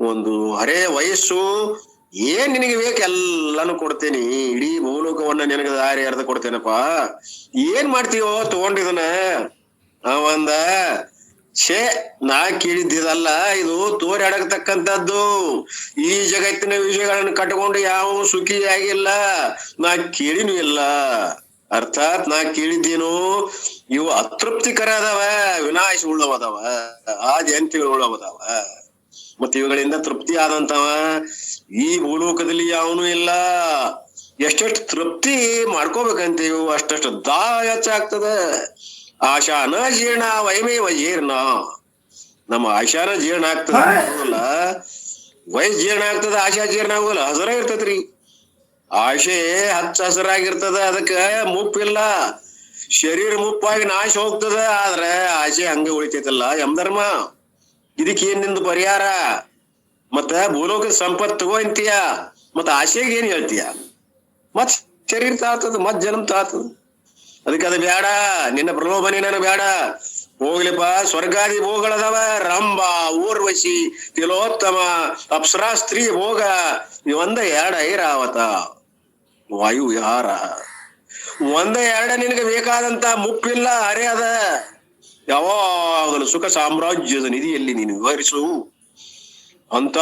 ಒಂದು ಹರೇ ವಯಸ್ಸು, ಏನ್ ನಿನಗೆ ಬೇಕು ಎಲ್ಲಾನು ಕೊಡ್ತೇನಿ. ಇಡೀ ಭೂಲೋಕವನ್ನ ನಿನಗೆ ದಾರಿ ಅರ್ಧ ಕೊಡ್ತೇನಪ್ಪ. ಏನ್ ಮಾಡ್ತೀವೋ ತಗೊಂಡಿದನ. ಅವಂದ, ಛೇ, ನಾ ಕೇಳಿದ್ದಿದಲ್ಲ, ಇದು ತೋರಾಡತಕ್ಕಂಥದ್ದು. ಈ ಜಗತ್ತಿನ ವಿಷಯಗಳನ್ನು ಕಟ್ಕೊಂಡು ಯಾವ ಸುಖಿಯಾಗಿಲ್ಲ, ನಾ ಕೇಳಿನೂ ಇಲ್ಲ. ಅರ್ಥಾತ್ ನಾ ಕೇಳಿದ್ದೇನು, ಇವು ಅತೃಪ್ತಿಕರ ಅದಾವ, ವಿನಾಶ ಉಳ್ಳವದವ, ಆದ್ಯಂತಿಗಳು ಉಳ್ಳವದವ. ಮತ್ತೆ ಇವುಗಳಿಂದ ತೃಪ್ತಿ ಆದಂತವ ಈ ಭೂಲೋಕದಲ್ಲಿ ಯಾವನು ಇಲ್ಲ. ಎಷ್ಟೆಷ್ಟು ತೃಪ್ತಿ ಮಾಡ್ಕೋಬೇಕಂತೀವಿ ಅಷ್ಟಷ್ಟು ಹೆಚ್ಚಾಗ್ತದ. ಆಶಾನ ಜೀರ್ಣ ವೈಮೇವ ಜೀರ್ಣ. ನಮ್ಮ ಆಶಾನ ಜೀರ್ಣ ಆಗ್ತದ, ವಯಸ್ ಜೀರ್ಣ ಆಗ್ತದ, ಆಶಾ ಜೀರ್ಣ ಆಗೋಲ್ಲ. ಹಸರ ಇರ್ತದ್ರಿ ಆಶೆ, ಹಚ್ಚ ಹಸರಾಗಿರ್ತದ, ಅದಕ್ಕ ಮುಪ್ಪಿಲ್ಲ. ಶರೀರ ಮುಪ್ಪಾಗಿ ನಾಶ ಹೋಗ್ತದ, ಆದ್ರೆ ಆಶೆ ಹಂಗೆ ಉಳಿತೈತಲ್ಲ. ಯಮಧರ್ಮ, ಇದಕ್ಕೆ ಏನ್ ನಿಂದು ಪರಿಹಾರ? ಮತ್ತ ಭೂಲೋಕದ ಸಂಪತ್ತು ತಗೋ ಅಂತೀಯ, ಮತ್ತ ಆಶೆಗೆ ಏನ್ ಹೇಳ್ತೀಯ? ಮತ್ ಶರೀರ ತಾತದ, ಮತ್ ಜನ್ಮ ತಾತದ. ಅದಕ್ಕೆ ಅದು ಬೇಡ, ನಿನ್ನ ಪ್ರಲೋಭನೆ ನಾನು ಬೇಡ. ಹೋಗ್ಲಿಪ್ಪ, ಸ್ವರ್ಗಾದಿ ಭೋಗಗಳದಾವ. ರಂಭ, ಊರ್ವಶಿ, ತಿಲೋತ್ತಮ, ಅಪ್ಸರಾ ಸ್ತ್ರೀ ಭೋಗ ಇವಂದ ಎರಡ ಐರಾವತ, ವಾಯು ವಿಹಾರ. ಒಂದ ಎರಡ ನಿನಗೆ ಬೇಕಾದಂತ ಮುಪ್ಪಿಲ್ಲ, ಹರೇ ಅದ. ಯಾವಾಗಲೂ ಸುಖ ಸಾಮ್ರಾಜ್ಯದ ನಿಧಿಯಲ್ಲಿ ನೀನು ವಿವರಿಸು ಅಂತ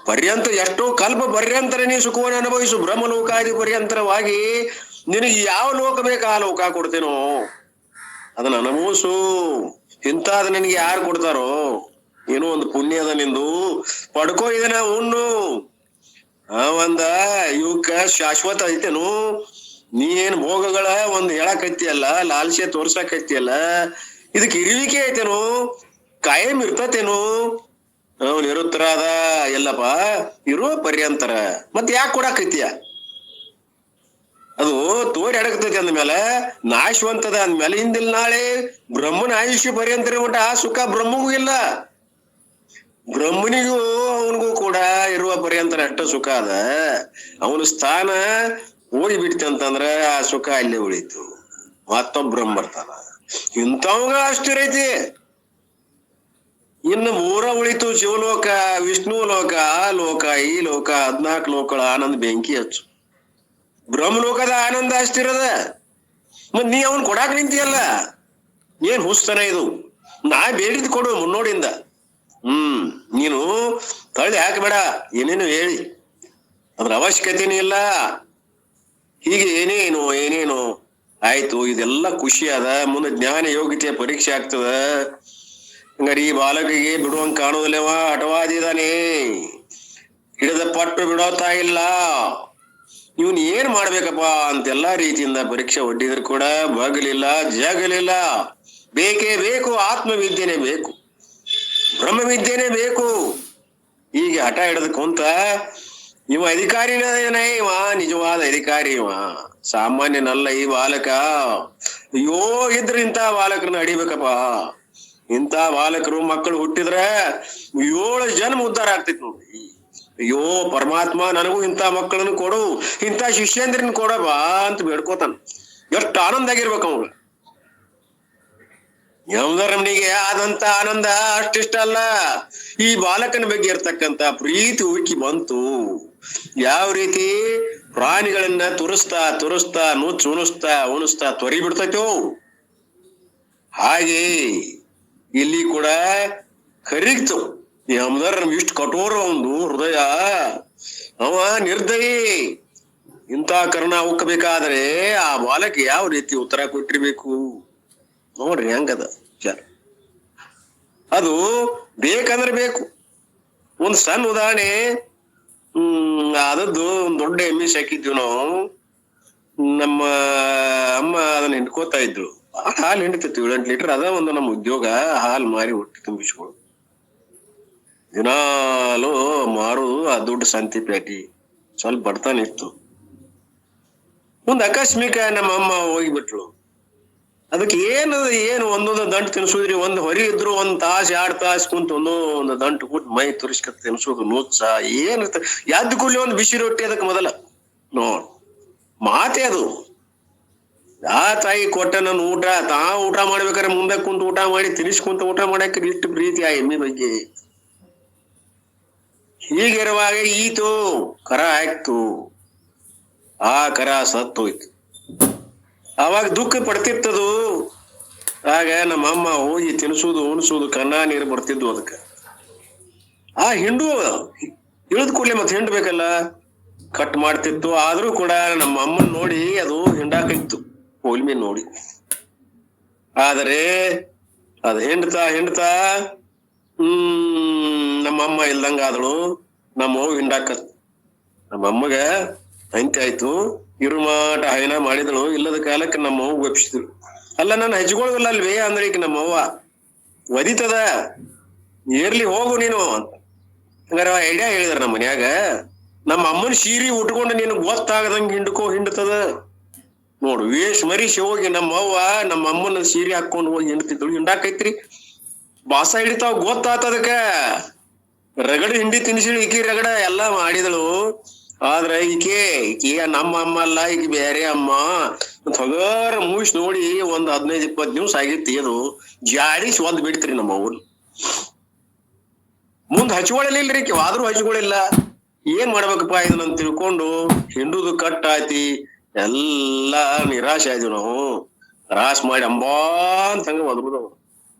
ಪರ್ಯಂತ, ಎಷ್ಟೋ ಕಲ್ಪ ಪರ್ಯಂತರ ನೀ ಸುಖವನ್ನು ಅನುಭವಿಸು. ಬ್ರಹ್ಮಲೋಕಾದಿ ಪರ್ಯಂತರವಾಗಿ ನಿನಗೆ ಯಾವ ಲೋಕ ಬೇಕು ಆ ಲೋಕ ಕೊಡ್ತೇನೋ, ಅದನ್ನ ಅನುಭವಿಸು. ಇಂತಾದ ನಿನಗೆ ಯಾರು ಕೊಡ್ತಾರೋ? ಏನೋ ಒಂದು ಪುಣ್ಯ ಅದ ನಿಂದು, ಪಡ್ಕೋ, ಇದನ್ನ ಉಣ್ಣು. ಒಂದ ಇವಕ್ಕ ಶಾಶ್ವತ ಐತೇನು? ನೀ ಏನ್ ಭೋಗಗಳ ಒಂದ್ ಹೇಳಕತ್ತಿಯಲ್ಲ, ಲಾಲ್ಸೆ ತೋರ್ಸಕತ್ತಿಯಲ್ಲ, ಇದಕ್ಕೆ ಇರುವಿಕೆ ಐತೇನು? ಕಾಯಂ ಇರ್ತತೇನು? ನಿರುತ್ತರಾದ ಎಲ್ಲಪ್ಪ, ಇರುವ ಪರ್ಯಂತರ. ಮತ್ ಯಾಕೆ ಕೊಡಾಕೈತಿಯ? ಅದು ತೋರಿ ಅಡಗ್ತೈತಿ ಅಂದ್ಮೇಲೆ, ನಾಶವಂತದ ಅಂದ್ಮೇಲೆ ಹಿಂದಿಲ್ ನಾಳೆ ಬ್ರಹ್ಮನ ಆಯುಷ್ಯ ಪರ್ಯಂತರ ಮಟ್ಟ ಆ ಸುಖ ಬ್ರಹ್ಮಗೂ ಇಲ್ಲ. ಬ್ರಹ್ಮನಿಗೂ ಅವನಿಗೂ ಕೂಡ ಇರುವ ಪರ್ಯಂತರ ಅಷ್ಟ ಸುಖ ಅದ. ಅವನ ಸ್ಥಾನ ಹೋಗಿ ಬಿಡ್ತಂತಂದ್ರ ಆ ಸುಖ ಅಲ್ಲೇ ಉಳಿತು. ಮತ್ತೊಬ್ಬ ಬ್ರಹ್ಮ ಬರ್ತಾನ, ಇಂಥವಾಗ ಅಷ್ಟಿರೈತಿ. ಇನ್ನು ಮೂರ ಉಳಿತು: ಶಿವಲೋಕ, ವಿಷ್ಣು ಲೋಕ, ಆ ಲೋಕ, ಈ ಲೋಕ, 14 ಲೋಕಗಳ ಆನಂದ ಬೆಂಕಿ ಹಚ್ಚು. ಬ್ರಹ್ಮಲೋಕದ ಆನಂದ ಅಷ್ಟಿರದ. ಮತ್ ನೀ ಅವನ್ ಕೊಡಾಕ್ ನಿಂತಿಯಲ್ಲ, ಏನ್ ಹುಸ್ತನ ಇದು? ನಾ ಬೇಡಿದ್ ಕೊಡು ಮುನ್ನೋಡಿಂದ. ನೀನು ತಳ್ಳಿ ಹಾಕಬೇಡ, ಏನೇನು ಹೇಳಿ, ಅದ್ರ ಅವಶ್ಯಕತೆನೂ ಇಲ್ಲ. ಹೀಗೆ ಏನೇನು ಆಯ್ತು, ಇದೆಲ್ಲ ಖುಷಿ ಅದ. ಮುಂದೆ ಜ್ಞಾನ ಯೋಗ್ಯತೆಯ ಪರೀಕ್ಷೆ ಆಗ್ತದ. ಹಂಗಾರೆ ಈ ಬಾಲಕಿಗೆ ಬಿಡುವಂಗ ಕಾಣುದಿಲ್ಲವ, ಹಠವಾದಿದಾನೆ, ಹಿಡಿದ ಪಟ್ಟು ಬಿಡೋತಾ ಇಲ್ಲ. ಇವನ್ ಏನ್ ಮಾಡ್ಬೇಕಪ್ಪ ಅಂತೆಲ್ಲಾ ರೀತಿಯಿಂದ ಪರೀಕ್ಷೆ ಒಡ್ಡಿದ್ರು ಕೂಡ ಬಗಲಿಲ್ಲ, ಜಗಲಿಲ್ಲ. ಬೇಕೇ ಬೇಕು, ಆತ್ಮವಿದ್ಯೆನೆ ಬೇಕು, ಬ್ರಹ್ಮವಿದ್ಯೆನೆ ಬೇಕು. ಹೀಗೆ ಹಠ ಹಿಡಿದು ಕುಂತ ಇವ ಅಧಿಕಾರಿನ, ಇವ ನಿಜವಾದ ಅಧಿಕಾರಿ, ಇವ ಸಾಮಾನ್ಯನಲ್ಲ ಈ ಬಾಲಕ. ಅಯ್ಯೋ, ಇದ್ರ ಇಂಥ ಬಾಲಕರನ್ನ ಅಡಿಬೇಕಪ್ಪ. ಇಂಥ ಬಾಲಕರು ಮಕ್ಕಳು ಹುಟ್ಟಿದ್ರೆ 7 ಜನ್ಮ ಉದ್ಧಾರ ಆಗ್ತೈತಿ ನೋಡಿ. ಅಯ್ಯೋ ಪರಮಾತ್ಮ, ನನಗೂ ಇಂಥ ಮಕ್ಕಳನ್ನು ಕೊಡು, ಇಂಥ ಶಿಷ್ಯಂದ್ರನ್ ಕೊಡಬ ಅಂತ ಬೇಡ್ಕೋತಾನ. ಎಷ್ಟು ಆನಂದ ಆಗಿರ್ಬೇಕು ಅವ್ಳು. ಯಮಧರ್ಮನಿಗೆ ಆದಂತ ಆನಂದ ಅಷ್ಟಿಷ್ಟ ಅಲ್ಲ, ಈ ಬಾಲಕನ ಬಗ್ಗೆ ಇರ್ತಕ್ಕಂತ ಪ್ರೀತಿ ಉಕ್ಕಿ ಬಂತು. ಯಾವ ರೀತಿ ಪ್ರಾಣಿಗಳನ್ನ ತುರಿಸ್ತಾ ಉಣಿಸ್ತಾ ತೊರಿ ಬಿಡ್ತೈತೋ, ಹಾಗೆ ಇಲ್ಲಿ ಕೂಡ ಕರಿಗ್ತು. ಯಮಧರ್ಮ ಇಷ್ಟು ಕಠೋರ ಒಂದು ಹೃದಯ, ಅವ ನಿರ್ದಯಿ. ಇಂಥ ಕರ್ಣ ಉಕ್ಕಬೇಕಾದ್ರೆ ಆ ಬಾಲಕ ಯಾವ ರೀತಿ ಉತ್ತರ ಕೊಟ್ಟಿರ್ಬೇಕು ನೋಡ್ರಿ. ಹೆಂಗದ ಅದು ಬೇಕಂದ್ರೆ ಬೇಕು. ಒಂದ್ ಸಣ್ಣ ಉದಾಹರಣೆ, ಅದದ್ದು ಒಂದ್ ದೊಡ್ಡ ಎಮ್ಮಿ ಸಾಕಿದ್ವಿ ನಾವು. ನಮ್ಮ ಅಮ್ಮ ಅದನ್ನ ಹಿಂಡ್ಕೋತಾ ಇದ್ರು. ಹಾಲು ಹಿಂಡ್ತಿತ್ತು 7-8 ಲೀಟರ್. ಅದ ಒಂದು ನಮ್ಮ ಉದ್ಯೋಗ, ಹಾಲು ಮಾರಿ ಹೊಟ್ಟೆ ತುಂಬಿಸ್ಕೊಳು. ದಿನಾಲು ಮಾರುದು ಆ ದುಡ್ಡು ಸಂತಿ ಪೇಟಿ. ಸ್ವಲ್ಪ ಬಡತನ ಇತ್ತು. ಮುಂದ್ ಆಕಸ್ಮಿಕ ನಮ್ಮ ಅಮ್ಮ ಹೋಗಿಬಿಟ್ರು. ಅದಕ್ಕೆ ಏನು ಒಂದೊಂದು ದಂಟು ತಿನ್ಸುದ್ರಿ. ಒಂದ್ ಹೊರಿ ಇದ್ರು 1 ತಾಸು 2 ತಾಸು ಕುಂತ ಒಂದೊಂದು ದಂಟು ಕೂತ್ ಮೈ ತುರಿಸ್ಕತ್ ತಿನ್ಸೋದು ನೂತ್ಸ ಏನ್ ಯಾದ್ ಕೂಲಿ ಒಂದು ಬಿಸಿ ರೊಟ್ಟಿ ಅದಕ್ಕೆ ಮೊದಲ ನೋಡ್ ಮಾತೆ ಅದು. ಆ ತಾಯಿ ಕೊಟ್ಟ ನನ್ನ ಊಟ ಊಟ ಮಾಡ್ಬೇಕಾದ್ರೆ ಮುಂದೆ ಕುಂತ ಊಟ ಮಾಡಿ ತಿನ್ಸ್ಕೊಂತ ಊಟ ಮಾಡಕ್ಕೆ ಇಷ್ಟು ಪ್ರೀತಿ ಆ ಎಮ್ಮಿ ಬಗ್ಗೆ. ಹೀಗಿರುವಾಗ ಈತು ಕರ ಆಯ್ತು. ಆ ಕರ ಸತ್ತೋಯ್ತು. ಅವಾಗ ದುಃಖ ಪಡ್ತಿತ್ತದು. ಆಗ ನಮ್ಮ ಅಮ್ಮ ಹೋಗಿ ತಿನ್ಸುದು ಉಣಿಸುದು ಕನ್ನ ನೀರು ಬರ್ತಿದ್ವು ಅದಕ್ಕೆ. ಆ ಹಿಂಡು ಇಳಿದ ಕೂಡಲೇ ಮತ್ತೆ ಹಿಂಡ್ಬೇಕಲ್ಲ, ಕಟ್ ಮಾಡ್ತಿತ್ತು. ಆದ್ರೂ ಕೂಡ ನಮ್ಮ ಅಮ್ಮನ್ ನೋಡಿ ಅದು ಹಿಂಡಾಕಿತ್ತು, ಹೋಲ್ಮಿ ನೋಡಿ. ಆದರೆ ಅದ್ ಹಿಂಡ್ತಾ ನಮ್ಮ ಅಮ್ಮ ಇಲ್ದಂಗ ಆದಳು. ನಮ್ಮ ಅವ್ವ ಹಿಂಡಾಕತ್. ನಮ್ಮ ಅಮ್ಮಗ ಅಂತ್ಯ ಆಯ್ತು. ಇರುಮಾಟ ಹೈನ ಮಾಡಿದಳು. ಇಲ್ಲದ ಕಾಲಕ್ಕೆ ನಮ್ಮ ಅವ್ವ ಒಪ್ಪಿಸಿದ್ರು. ಅಲ್ಲ ನಾನು ಹಚ್ಕೊಳಲ್ಲ ಅಲ್ವೇ ಅಂದ್ರೆ ಈಗ ನಮ್ಮ ಅವ್ವ ಒದಿತದ, ಏರ್ಲಿ ಹೋಗು ನೀನು ಅಂತ. ಹಂಗಾರ ಐಡಿಯಾ ಹೇಳಿದಾರ ನಮ್ಮ ಮನ್ಯಾಗ. ನಮ್ಮ ಅಮ್ಮನ ಸೀರೆ ಉಟ್ಕೊಂಡು ನೀನು ಗೊತ್ತಾಗದಂಗ ಹಿಂಡ್ತದ ನೋಡು. ವೇಷ ಮರಿಸಿ ಹೋಗಿ ನಮ್ಮ ಅವ್ವ ನಮ್ಮ ಅಮ್ಮನ ಸೀರೆ ಹಾಕೊಂಡು ಹೋಗಿ ಹಿಂಡ್ತಿದ್ದಳು. ಹಿಂಡಾಕೈತ್ರಿ, ಬಾಸ ಹಿಡಿತಾವ ಗೊತ್ತಾತದಕ್ಕ. ರಗಡ ಹಿಂಡಿ ತಿನ್ಸಿಳು. ಈಕಿ ರಗಡ ಎಲ್ಲಾ ಮಾಡಿದಳು. ಆದ್ರ ಈಕೆ ನಮ್ಮ ಅಮ್ಮ ಅಲ್ಲ, ಈಕೆ ಬೇರೆ ಅಮ್ಮ. ಹಗರ ಮೂಸ್ ನೋಡಿ ಒಂದ್ 15-20 ದಿವ್ಸ ಆಗಿತ್ತು. ಅದು ಜಾಡಿಸಿ ಒಂದ್ ಬಿಡ್ತ್ರಿ ನಮ್ಮ ಅವ್ರು. ಮುಂದ್ ಹಚ್ಕೊಳಿಲ್ರಿ ಈಕೆ, ಆದ್ರೂ ಹಚ್ಕೊಳಿಲ್ಲ. ಏನ್ ಮಾಡ್ಬೇಕಪ್ಪ ಇದನ್ನ ತಿಳ್ಕೊಂಡು ಹಿಂಡುದು ಕಟ್ ಆಯ್ತಿ. ಎಲ್ಲಾ ನಿರಾಶೆ ಆಯ್ತು ನಾವು. ರಾಸ್ ಮಾಡಿ ಅಂಬಾ ಅಂತಂಗ ಒದ್ಬಿದವ್.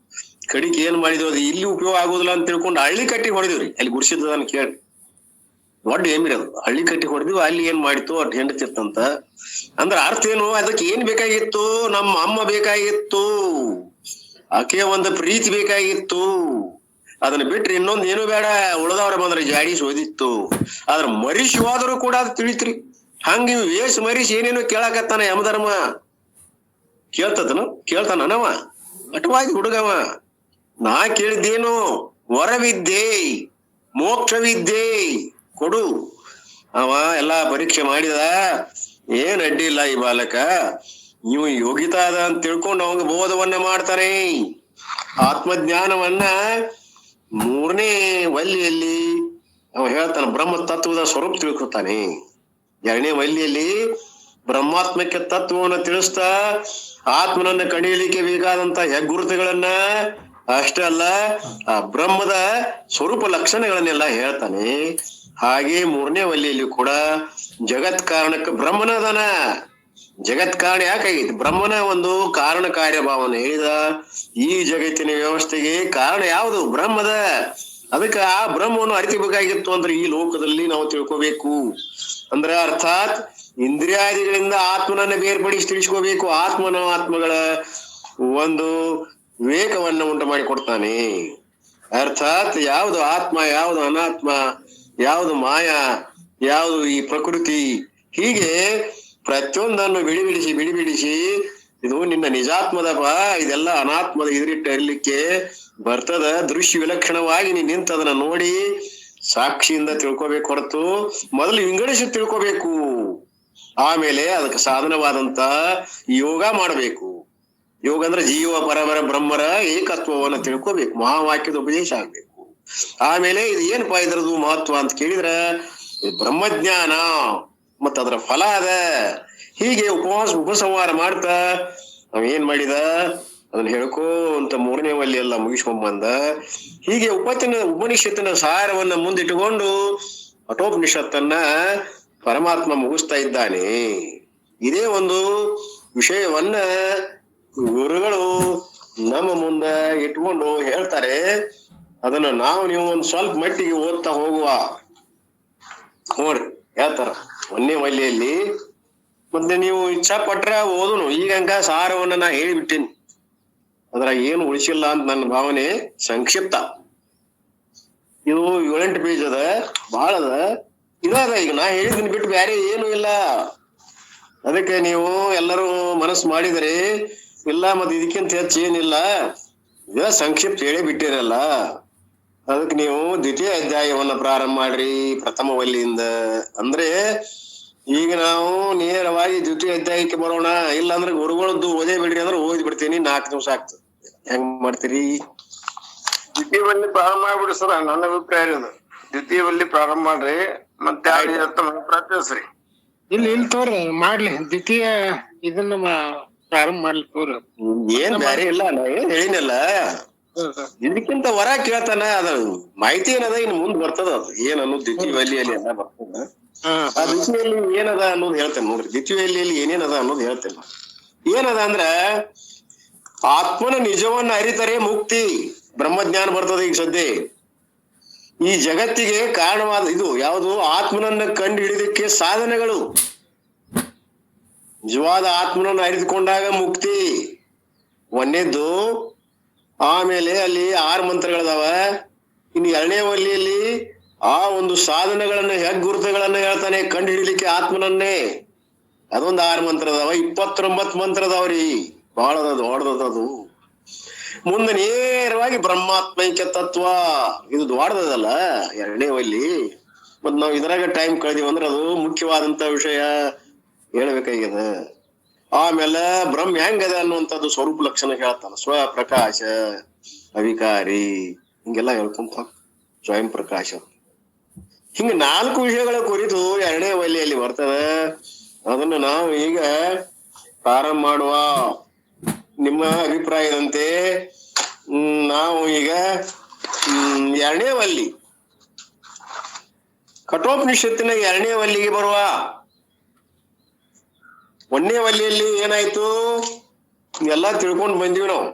ಕಡಿಗೆ ಏನ್ ಮಾಡಿದ್ವಿ, ಅದು ಇಲ್ಲಿ ಉಪಯೋಗ ಆಗೋದಿಲ್ಲ ಅಂತ ತಿಳ್ಕೊಂಡು ಹಳ್ಳಿ ಕಟ್ಟಿ ಹೊಡೆದಿವ್ರಿ. ಅಲ್ಲಿ ಗುಡ್ಸಿದ್ದನ್ ಕೇಳಿ ದೊಡ್ಡ ಏಮಿರೋದು. ಹಳ್ಳಿ ಕಟ್ಟಿ ಹೊಡೆದಿವಿ. ಅಲ್ಲಿ ಏನ್ ಮಾಡಿತ್ತು ಅಟ್ ಹೆಂಡತಿತ್ತಂತ. ಅಂದ್ರ ಅರ್ಥ ಏನು, ಅದಕ್ಕೆ ಏನ್ ಬೇಕಾಗಿತ್ತು? ನಮ್ಮ ಅಮ್ಮ ಬೇಕಾಗಿತ್ತು, ಆಕೆ ಒಂದು ಪ್ರೀತಿ ಬೇಕಾಗಿತ್ತು. ಅದನ್ನ ಬಿಟ್ರಿ ಇನ್ನೊಂದ್ ಏನು ಬೇಡ. ಉಳದವ್ರ ಬಂದ್ರೆ ಜಾಡಿಸಿ ಓದಿತ್ತು. ಆದ್ರ ಮರಿಸಿ ಹೋದ್ರು ಕೂಡ ಅದು ತಿಳಿತ್ರಿ. ಹಂಗ ಇವ್ ವೇಷ ಮರಿಸಿ ಏನೇನು ಕೇಳಾಕತ್ತಾನ ಯಮಧರ್ಮ. ಕೇಳ್ತಾನವ ಅಟವಾಗಿ ಹುಡುಗವ. ನಾ ಕೇಳಿದ್ದೇನು, ವರವಿದ್ದೆ ಮೋಕ್ಷವಿದ್ದೆ ಕೊಡು. ಅವ ಎಲ್ಲಾ ಪರೀಕ್ಷೆ ಮಾಡಿದ. ಏನ್ ಅಡ್ಡಿ ಇಲ್ಲ ಈ ಬಾಲಕ, ಇವ್ ಯೋಗಿತಾ ಅದ ಅಂತ ತಿಳ್ಕೊಂಡು ಅವಂಗ ಬೋಧವನ್ನ ಮಾಡ್ತಾನೆ. ಆತ್ಮಜ್ಞಾನವನ್ನ 3ನೇ ವಲ್ಲಿಯಲ್ಲಿ ಅವ ಹೇಳ್ತಾನ. ಬ್ರಹ್ಮ ತತ್ವದ ಸ್ವರೂಪ ತಿಳ್ಕೊತಾನೆ. 2ನೇ ವಲ್ಲಿಯಲ್ಲಿ ಬ್ರಹ್ಮಾತ್ಮಕ್ಕೆ ತತ್ವವನ್ನು ತಿಳಿಸ್ತಾ ಆತ್ಮನನ್ನ ಕಣಿಯಲಿಕ್ಕೆ ಬೇಕಾದಂತ ಹೆಗ್ಗುರುತುಗಳನ್ನ ಅಷ್ಟೇ ಅಲ್ಲ, ಆ ಬ್ರಹ್ಮದ ಸ್ವರೂಪ ಲಕ್ಷಣಗಳನ್ನೆಲ್ಲ ಹೇಳ್ತಾನೆ. ಹಾಗೆ 3ನೇ ವಲ್ಲಿಯಲ್ಲಿ ಕೂಡ ಜಗತ್ ಕಾರಣಕ್ಕೆ ಬ್ರಹ್ಮನ ಅದಾನ. ಜಗತ್ ಕಾರಣ ಯಾಕಾಗೈತಿ? ಬ್ರಹ್ಮನ ಒಂದು ಕಾರಣ ಕಾರ್ಯ ಭಾವನೆ ಹೇಳಿದ. ಈ ಜಗತ್ತಿನ ವ್ಯವಸ್ಥೆಗೆ ಕಾರಣ ಯಾವುದು? ಬ್ರಹ್ಮದ. ಅದಕ್ಕೆ ಆ ಬ್ರಹ್ಮವನ್ನು ಅರಿತಿಬೇಕಾಗಿತ್ತು ಅಂದ್ರೆ ಈ ಲೋಕದಲ್ಲಿ ನಾವು ತಿಳ್ಕೋಬೇಕು. ಅಂದ್ರೆ ಅರ್ಥಾತ್ ಇಂದ್ರಿಯಾದಿಗಳಿಂದ ಆತ್ಮನನ್ನ ಬೇರ್ಪಡಿಸಿ ತಿಳಿಸ್ಕೋಬೇಕು. ಆತ್ಮಗಳ ಒಂದು ವಿವೇಕವನ್ನ ಉಂಟು ಮಾಡಿ ಕೊಡ್ತಾನೆ. ಅರ್ಥಾತ್ ಯಾವುದು ಆತ್ಮ, ಯಾವುದು ಅನಾತ್ಮ, ಯಾವುದು ಮಾಯಾ, ಯಾವುದು ಈ ಪ್ರಕೃತಿ, ಹೀಗೆ ಪ್ರತಿಯೊಂದನ್ನು ಬಿಡಿಬಿಡಿಸಿ ಇದು ನಿನ್ನ ನಿಜಾತ್ಮದಪ್ಪ, ಇದೆಲ್ಲ ಅನಾತ್ಮದ ಇದರಿಟ್ಟು ಇರ್ಲಿಕ್ಕೆ ಬರ್ತದ. ದೃಶ್ಯ ವಿಲಕ್ಷಣವಾಗಿ ನೀನ್ ನಿಂತದನ್ನ ನೋಡಿ ಸಾಕ್ಷಿಯಿಂದ ತಿಳ್ಕೋಬೇಕು ಹೊರತು ಮೊದಲು ವಿಂಗಡಿಸಿ ತಿಳ್ಕೋಬೇಕು. ಆಮೇಲೆ ಅದಕ್ಕೆ ಸಾಧನವಾದಂತ ಯೋಗ ಮಾಡಬೇಕು. ಯೋಗ ಅಂದ್ರೆ ಜೀವ ಪರಮರ ಬ್ರಹ್ಮರ ಏಕತ್ವವನ್ನ ತಿಳ್ಕೋಬೇಕು. ಮಹಾವಾಕ್ಯದ ಉಪದೇಶ ಆಗ್ಬೇಕು. ಆಮೇಲೆ ಇದು ಏನಪ್ಪಾ ಇದ್ರದ್ದು ಮಹತ್ವ ಅಂತ ಕೇಳಿದ್ರ ಬ್ರಹ್ಮಜ್ಞಾನ ಮತ್ತ ಅದರ ಫಲ ಅದ. ಹೀಗೆ ಉಪಸಂಹಾರ ಮಾಡ್ತಾ ನಾವ್ ಏನ್ ಮಾಡಿದ ಅದನ್ನ ಹೇಳ್ಕೋಂತ 3ನೇ ವಲ್ಲಿ ಎಲ್ಲ ಮುಗಿಸ್ಕೊಂಡ್ ಬಂದ. ಹೀಗೆ ಉಪನಿಷತ್ತಿನ ಸಾರವನ್ನ ಮುಂದಿಟ್ಟುಕೊಂಡು ಕಠೋಪನಿಷತ್ತನ್ನ ಪರಮಾತ್ಮ ಮುಗಿಸ್ತಾ ಇದ್ದಾನೆ. ಇದೇ ಒಂದು ವಿಷಯವನ್ನ ಗುರುಗಳು ನಮ್ಮ ಮುಂದ ಇಟ್ಕೊಂಡು ಹೇಳ್ತಾರೆ. ಅದನ್ನ ನೀವು ಒಂದು ಸ್ವಲ್ಪ ಮಟ್ಟಿಗೆ ಓದ್ತಾ ಹೋಗುವ. ನೋಡ್ರಿ ಹೇಳ್ತಾರ 1ನೇ ವಲ್ಲಿಯಲ್ಲಿ. ಮತ್ತೆ ನೀವು ಇಚ್ಛಾ ಪಟ್ರ ಓದುನು. ಈಗಂಗ ಸಾರವನ್ನ ನಾ ಹೇಳಿಬಿಟ್ಟೇನಿ. ಅದ್ರಾಗ ಏನು ಉಳಿಸಿಲ್ಲ ಅಂತ ನನ್ನ ಭಾವನೆ. ಸಂಕ್ಷಿಪ್ತ ಇದು 7-8 ಪೇಜ್ ಅದ, ಬಾಳ ಅದ. ಇದ ಈಗ ನಾ ಹೇಳಿದ್ನ ಬಿಟ್ಟು ಬ್ಯಾರೆ ಏನು ಇಲ್ಲ. ಅದಕ್ಕೆ ನೀವು ಎಲ್ಲರೂ ಮನಸ್ಸು ಮಾಡಿದ್ರಿ ಇಲ್ಲ, ಮತ್ತೆ ಇದಕ್ಕಿಂತ ಹೆಚ್ಚು ಏನಿಲ್ಲ, ಇದ ಸಂಕ್ಷಿಪ್ತ ಹೇಳಿ ಬಿಟ್ಟಿರಲ್ಲ. ಅದಕ್ಕೆ ನೀವು ದ್ವಿತೀಯ ಅಧ್ಯಾಯವನ್ನ ಪ್ರಾರಂಭ ಮಾಡ್ರಿ ಪ್ರಥಮ ವಲ್ಲಿಯಿಂದ. ಅಂದ್ರೆ ಈಗ ನಾವು ನೇರವಾಗಿ ದ್ವಿತೀಯ ಅಧ್ಯಾಯಕ್ಕೆ ಬರೋಣ. ಇಲ್ಲ ಅಂದ್ರೆ ಗುರುಗಳದ್ದು ಓದೇ ಬಿಡ್ರಿ ಅಂದ್ರೆ ಓದಿ ಬಿಡ್ತೀನಿ, 4 ದಿವಸ ಆಗ್ತದೆ. ಹೆಂಗ್ ಮಾಡ್ತೀರಿ? ದ್ವಿತೀಯವಲ್ಲಿ ಪ್ರಾರಂಭ ಮಾಡ್ಬಿಡ್ರಿ ಸರ್, ನನ್ನ ಅಭಿಪ್ರಾಯ ಇದು. ದ್ವಿತೀಯವಲ್ಲಿ ಪ್ರಾರಂಭ ಮಾಡ್ರಿ, ಮತ್ತೆ ಪ್ರಯತ್ನಿಸ್ರಿ. ಇಲ್ಲಿ ತೋರಿ ಮಾಡ್ಲಿ ದ್ವಿತೀಯ ಇದನ್ನ ಪ್ರಾರಂಭ ಮಾಡ್ಲಿ ತೋರಿ. ಏನ್ ಬ್ಯಾರೆ ಇಲ್ಲ, ನಾ ಏನ್ ಹೇಳಿನಲ್ಲ, ಇದಕ್ಕಿಂತ ಹೊರ ಕೇಳ್ತಾನ. ಅದ ಮಾಹಿತಿ ಏನದ ಇನ್ ಮುಂದ್ ಬರ್ತದ. ಅದು ಏನ್ ಅನ್ನೋದು ದ್ವಿತೀಯಲ್ಲಿ ಎಲ್ಲ ಬರ್ತದ. ಆ ದ್ವಿತೀಯಲ್ಲಿ ಏನದ ಅನ್ನೋದು ಹೇಳ್ತೇನೆ ನೋಡ್ರಿ. ದ್ವಿತೀಯಲ್ಲಿ ಏನೇನದ ಅನ್ನೋದು ಹೇಳ್ತೇನೆ. ಏನದ ಅಂದ್ರ ಆತ್ಮನ ನಿಜವನ್ನ ಅರಿತರೆ ಮುಕ್ತಿ, ಬ್ರಹ್ಮಜ್ಞಾನ ಬರ್ತದೆ. ಈಗ ಸದ್ಯ ಈ ಜಗತ್ತಿಗೆ ಕಾರಣವಾದ ಇದು ಯಾವುದು? ಆತ್ಮನನ್ನ ಕಂಡು ಹಿಡಿದಕ್ಕೆ ಸಾಧನೆಗಳು. ನಿಜವಾದ ಆತ್ಮನನ್ನು ಅರಿತುಕೊಂಡಾಗ ಮುಕ್ತಿ ಒಂದೇದ್ದು. ಆಮೇಲೆ ಅಲ್ಲಿ 6 ಮಂತ್ರಗಳದಾವ. ಇನ್ನು 2ನೇ ವಲ್ಲಿಯಲ್ಲಿ ಆ ಒಂದು ಸಾಧನೆಗಳನ್ನ ಹೆಗ್ಗುರುತುಗಳನ್ನ ಹೇಳ್ತಾನೆ ಕಂಡು ಹಿಡಿಲಿಕ್ಕೆ ಆತ್ಮನನ್ನೇ. ಅದೊಂದು 6 ಮಂತ್ರ ಅದಾವ. 29 ಮಂತ್ರ ಅದಾವ್ರಿ. ಬಹಳ ದೊಡ್ಡದದು. ಮುಂದೆ ನೇರವಾಗಿ ಬ್ರಹ್ಮಾತ್ಮೈಕ್ಯ ತತ್ವ, ಇದು ದೊಡ್ಡದಲ್ಲ 2ನೇ ವಲ್ಲಿ. ಮತ್ ನಾವ್ ಇದ್ರಾಗ ಟೈಮ್ ಕಳೆದಿವಿ ಅಂದ್ರೆ ಅದು ಮುಖ್ಯವಾದಂತ ವಿಷಯ ಹೇಳ್ಬೇಕಾಗ್ಯದ. ಆಮೇಲೆ ಬ್ರಹ್ಮ ಹೆಂಗದ ಅನ್ನುವಂಥದ್ದು ಸ್ವರೂಪ ಲಕ್ಷಣ ಹೇಳ್ತಾನ. ಸ್ವಪ್ರಕಾಶ, ಅವಿಕಾರಿ, ಹಿಂಗೆಲ್ಲ ಹೇಳ್ಕೊಂತ ಸ್ವಯಂ ಪ್ರಕಾಶ. ಹಿಂಗ 4 ವಿಷಯಗಳ ಕುರಿತು 2ನೇ ವಲ್ಲಿಯಲ್ಲಿ ಬರ್ತದೆ. ಅದನ್ನು ನಾವು ಈಗ ಪ್ರಾರಂಭ ಮಾಡುವ. ನಿಮ್ಮ ಅಭಿಪ್ರಾಯದಂತೆ ನಾವು ಈಗ 2ನೇ ವಲ್ಲಿ ಕಠೋಪನಿಷತ್ತಿನ 2ನೇ ವಲ್ಲಿಗೆ ಬರುವ. 1ನೇ ವಲ್ಲಿಯಲ್ಲಿ ಏನಾಯ್ತು? ಎಲ್ಲ ತಿಳ್ಕೊಂಡು ಬಂದಿವಿ ನಾವು.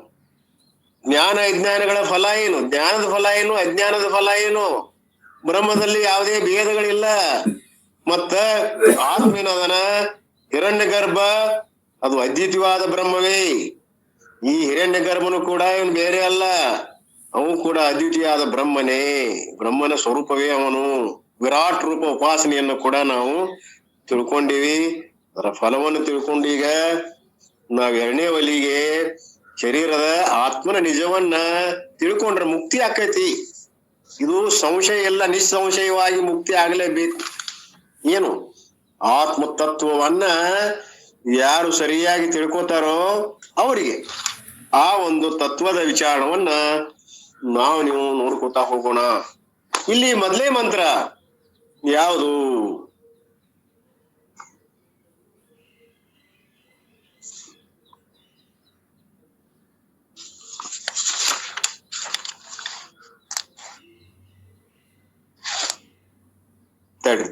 ಜ್ಞಾನ ಅಜ್ಞಾನಗಳ ಫಲ ಏನು, ಜ್ಞಾನದ ಫಲ ಏನು, ಅಜ್ಞಾನದ ಫಲ ಏನು, ಬ್ರಹ್ಮದಲ್ಲಿ ಯಾವುದೇ ಭೇದಗಳಿಲ್ಲ. ಮತ್ತ ಆತ್ಮ ಏನದನ? ಹಿರಣ್ಯ ಗರ್ಭ, ಅದು ಅದ್ವಿತೀಯವಾದ ಬ್ರಹ್ಮವೇ. ಈ ಹಿರಣ್ಯ ಗರ್ಭನು ಕೂಡ ಇವನು ಬೇರೆ ಅಲ್ಲ, ಅವು ಕೂಡ ಅದ್ವಿತೀಯವಾದ ಬ್ರಹ್ಮನೇ, ಬ್ರಹ್ಮನ ಸ್ವರೂಪವೇ ಅವನು. ವಿರಾಟ್ ರೂಪ ಉಪಾಸನೆಯನ್ನು ಕೂಡ ನಾವು ತಿಳ್ಕೊಂಡಿವಿ. ಅದರ ಫಲವನ್ನು ತಿಳ್ಕೊಂಡು ಈಗ ನಾವ್ 2ನೇ ವಲಿಗೆ ಶರೀರದ ಆತ್ಮನ ನಿಜವನ್ನ ತಿಳ್ಕೊಂಡ್ರೆ ಮುಕ್ತಿ ಆಕೈತಿ. ಇದು ಸಂಶಯ ಎಲ್ಲ, ನಿಸ್ಸಂಶಯವಾಗಿ ಮುಕ್ತಿ ಆಗ್ಲೇಬೇಕು. ಏನು? ಆತ್ಮ ತತ್ವವನ್ನ ಯಾರು ಸರಿಯಾಗಿ ತಿಳ್ಕೊತಾರೋ ಅವರಿಗೆ ಆ ಒಂದು ತತ್ವದ ವಿಚಾರವನ್ನ ನಾವು ನೀವು ನೋಡ್ಕೊತಾ ಹೋಗೋಣ. ಇಲ್ಲಿ ಮೊದಲೇ ಮಂತ್ರ ಯಾವುದು?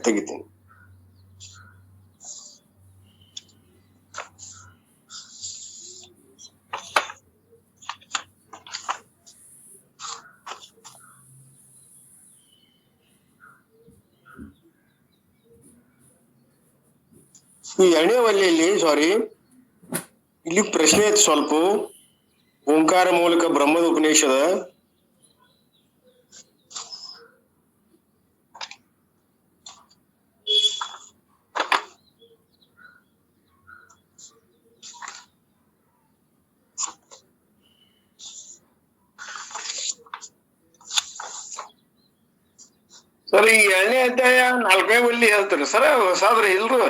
ತೆಗಿತೀನಿ. ಈ 2ನೇ ವಲ್ಲಿಯಲ್ಲಿ ಇಲ್ಲಿ ಪ್ರಶ್ನೆ ಐತಿ ಸ್ವಲ್ಪ. ಓಂಕಾರ ಮೂಲಕ ಬ್ರಹ್ಮದ ಉಪನಿಷದ ಸರ್. ಈ 2ನೇ ಅಧ್ಯಾಯ 4ನೇ ವಲ್ಲಿ ಹೇಳ್ತಾರೆ ಸರ್, ಹೊಸಾದ್ರೆ ಇಲ್ರು?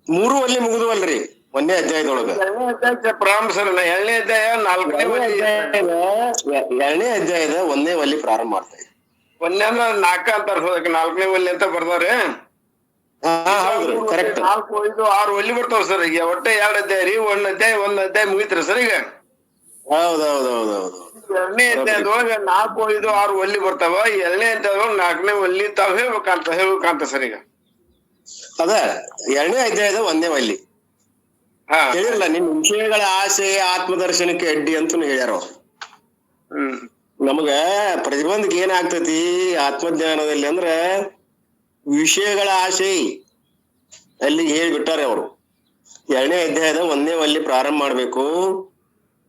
3 ವಲ್ಲಿ ಮುಗಿದ್ವಲ್ರಿ 1ನೇ ಅಧ್ಯಾಯದೊಳಗ. 2ನೇ ಅಧ್ಯಾಯ ಪ್ರಾರಂಭ ಸರ್. 2ನೇ ಅಧ್ಯಾಯ 4ನೇ ವಲ್ಲಿ. 2ನೇ ಅಧ್ಯಾಯದ 1ನೇ ವಲ್ಲಿ ಪ್ರಾರಂಭ ಮಾಡ್ತಾ ಇದೆ. 1ನೇ ಅಂದ್ರೆ 4 ಅಂತಾರ, 4ನೇ ವಲ್ಲಿ ಅಂತ ಬರ್ದಾರೆ. ಕರೆಕ್ಟ್. 4, 5, 6 ವಲ್ಲಿ ಬರ್ತಾವ ಸರ್. ಈಗ ಒಟ್ಟೆ 2 ಅಧ್ಯಾಯ ರೀ. 1 ಅಧ್ಯಾಯ ಮುಗಿತ್ರಿ ಸರ್. ಈಗ ಹೌದೌದೌದೌದು. 2ನೇ ಅಧ್ಯಾಯದೊಳಗ 4, 5, 6 ವಲ್ಲಿ ಬರ್ತಾವ. 2ನೇ ಅಧ್ಯಾಯದೊಳಗ 4ನೇ ವಲ್ಲಿ ತಾವ್ ಹೇಳ್ಬೇಕಂತ ಸರ್. ಈಗ ಅದ 2ನೇ ಅಧ್ಯಾಯದ 1ನೇ ವಲ್ಲಿ ಹೇಳಿರಲ್ಲ. ನಿಮ್ ವಿಷಯಗಳ ಆಸೆ ಆತ್ಮದರ್ಶನಕ್ಕೆ ಅಡ್ಡಿ ಅಂತ ಹೇಳ್ಯಾರ ಅವ್ರು. ನಮಗ ಪ್ರತಿಬಂಧಕ ಏನಾಗ್ತತಿ ಆತ್ಮಜ್ಞಾನದಲ್ಲಿ ಅಂದ್ರ ವಿಷಯಗಳ ಆಸೆ. ಅಲ್ಲಿಗೆ ಹೇಳ್ಬಿಟ್ಟಾರೆ ಅವರು. 2ನೇ ಅಧ್ಯಾಯದ 1ನೇ ವಲ್ಲಿ ಪ್ರಾರಂಭ ಮಾಡ್ಬೇಕು.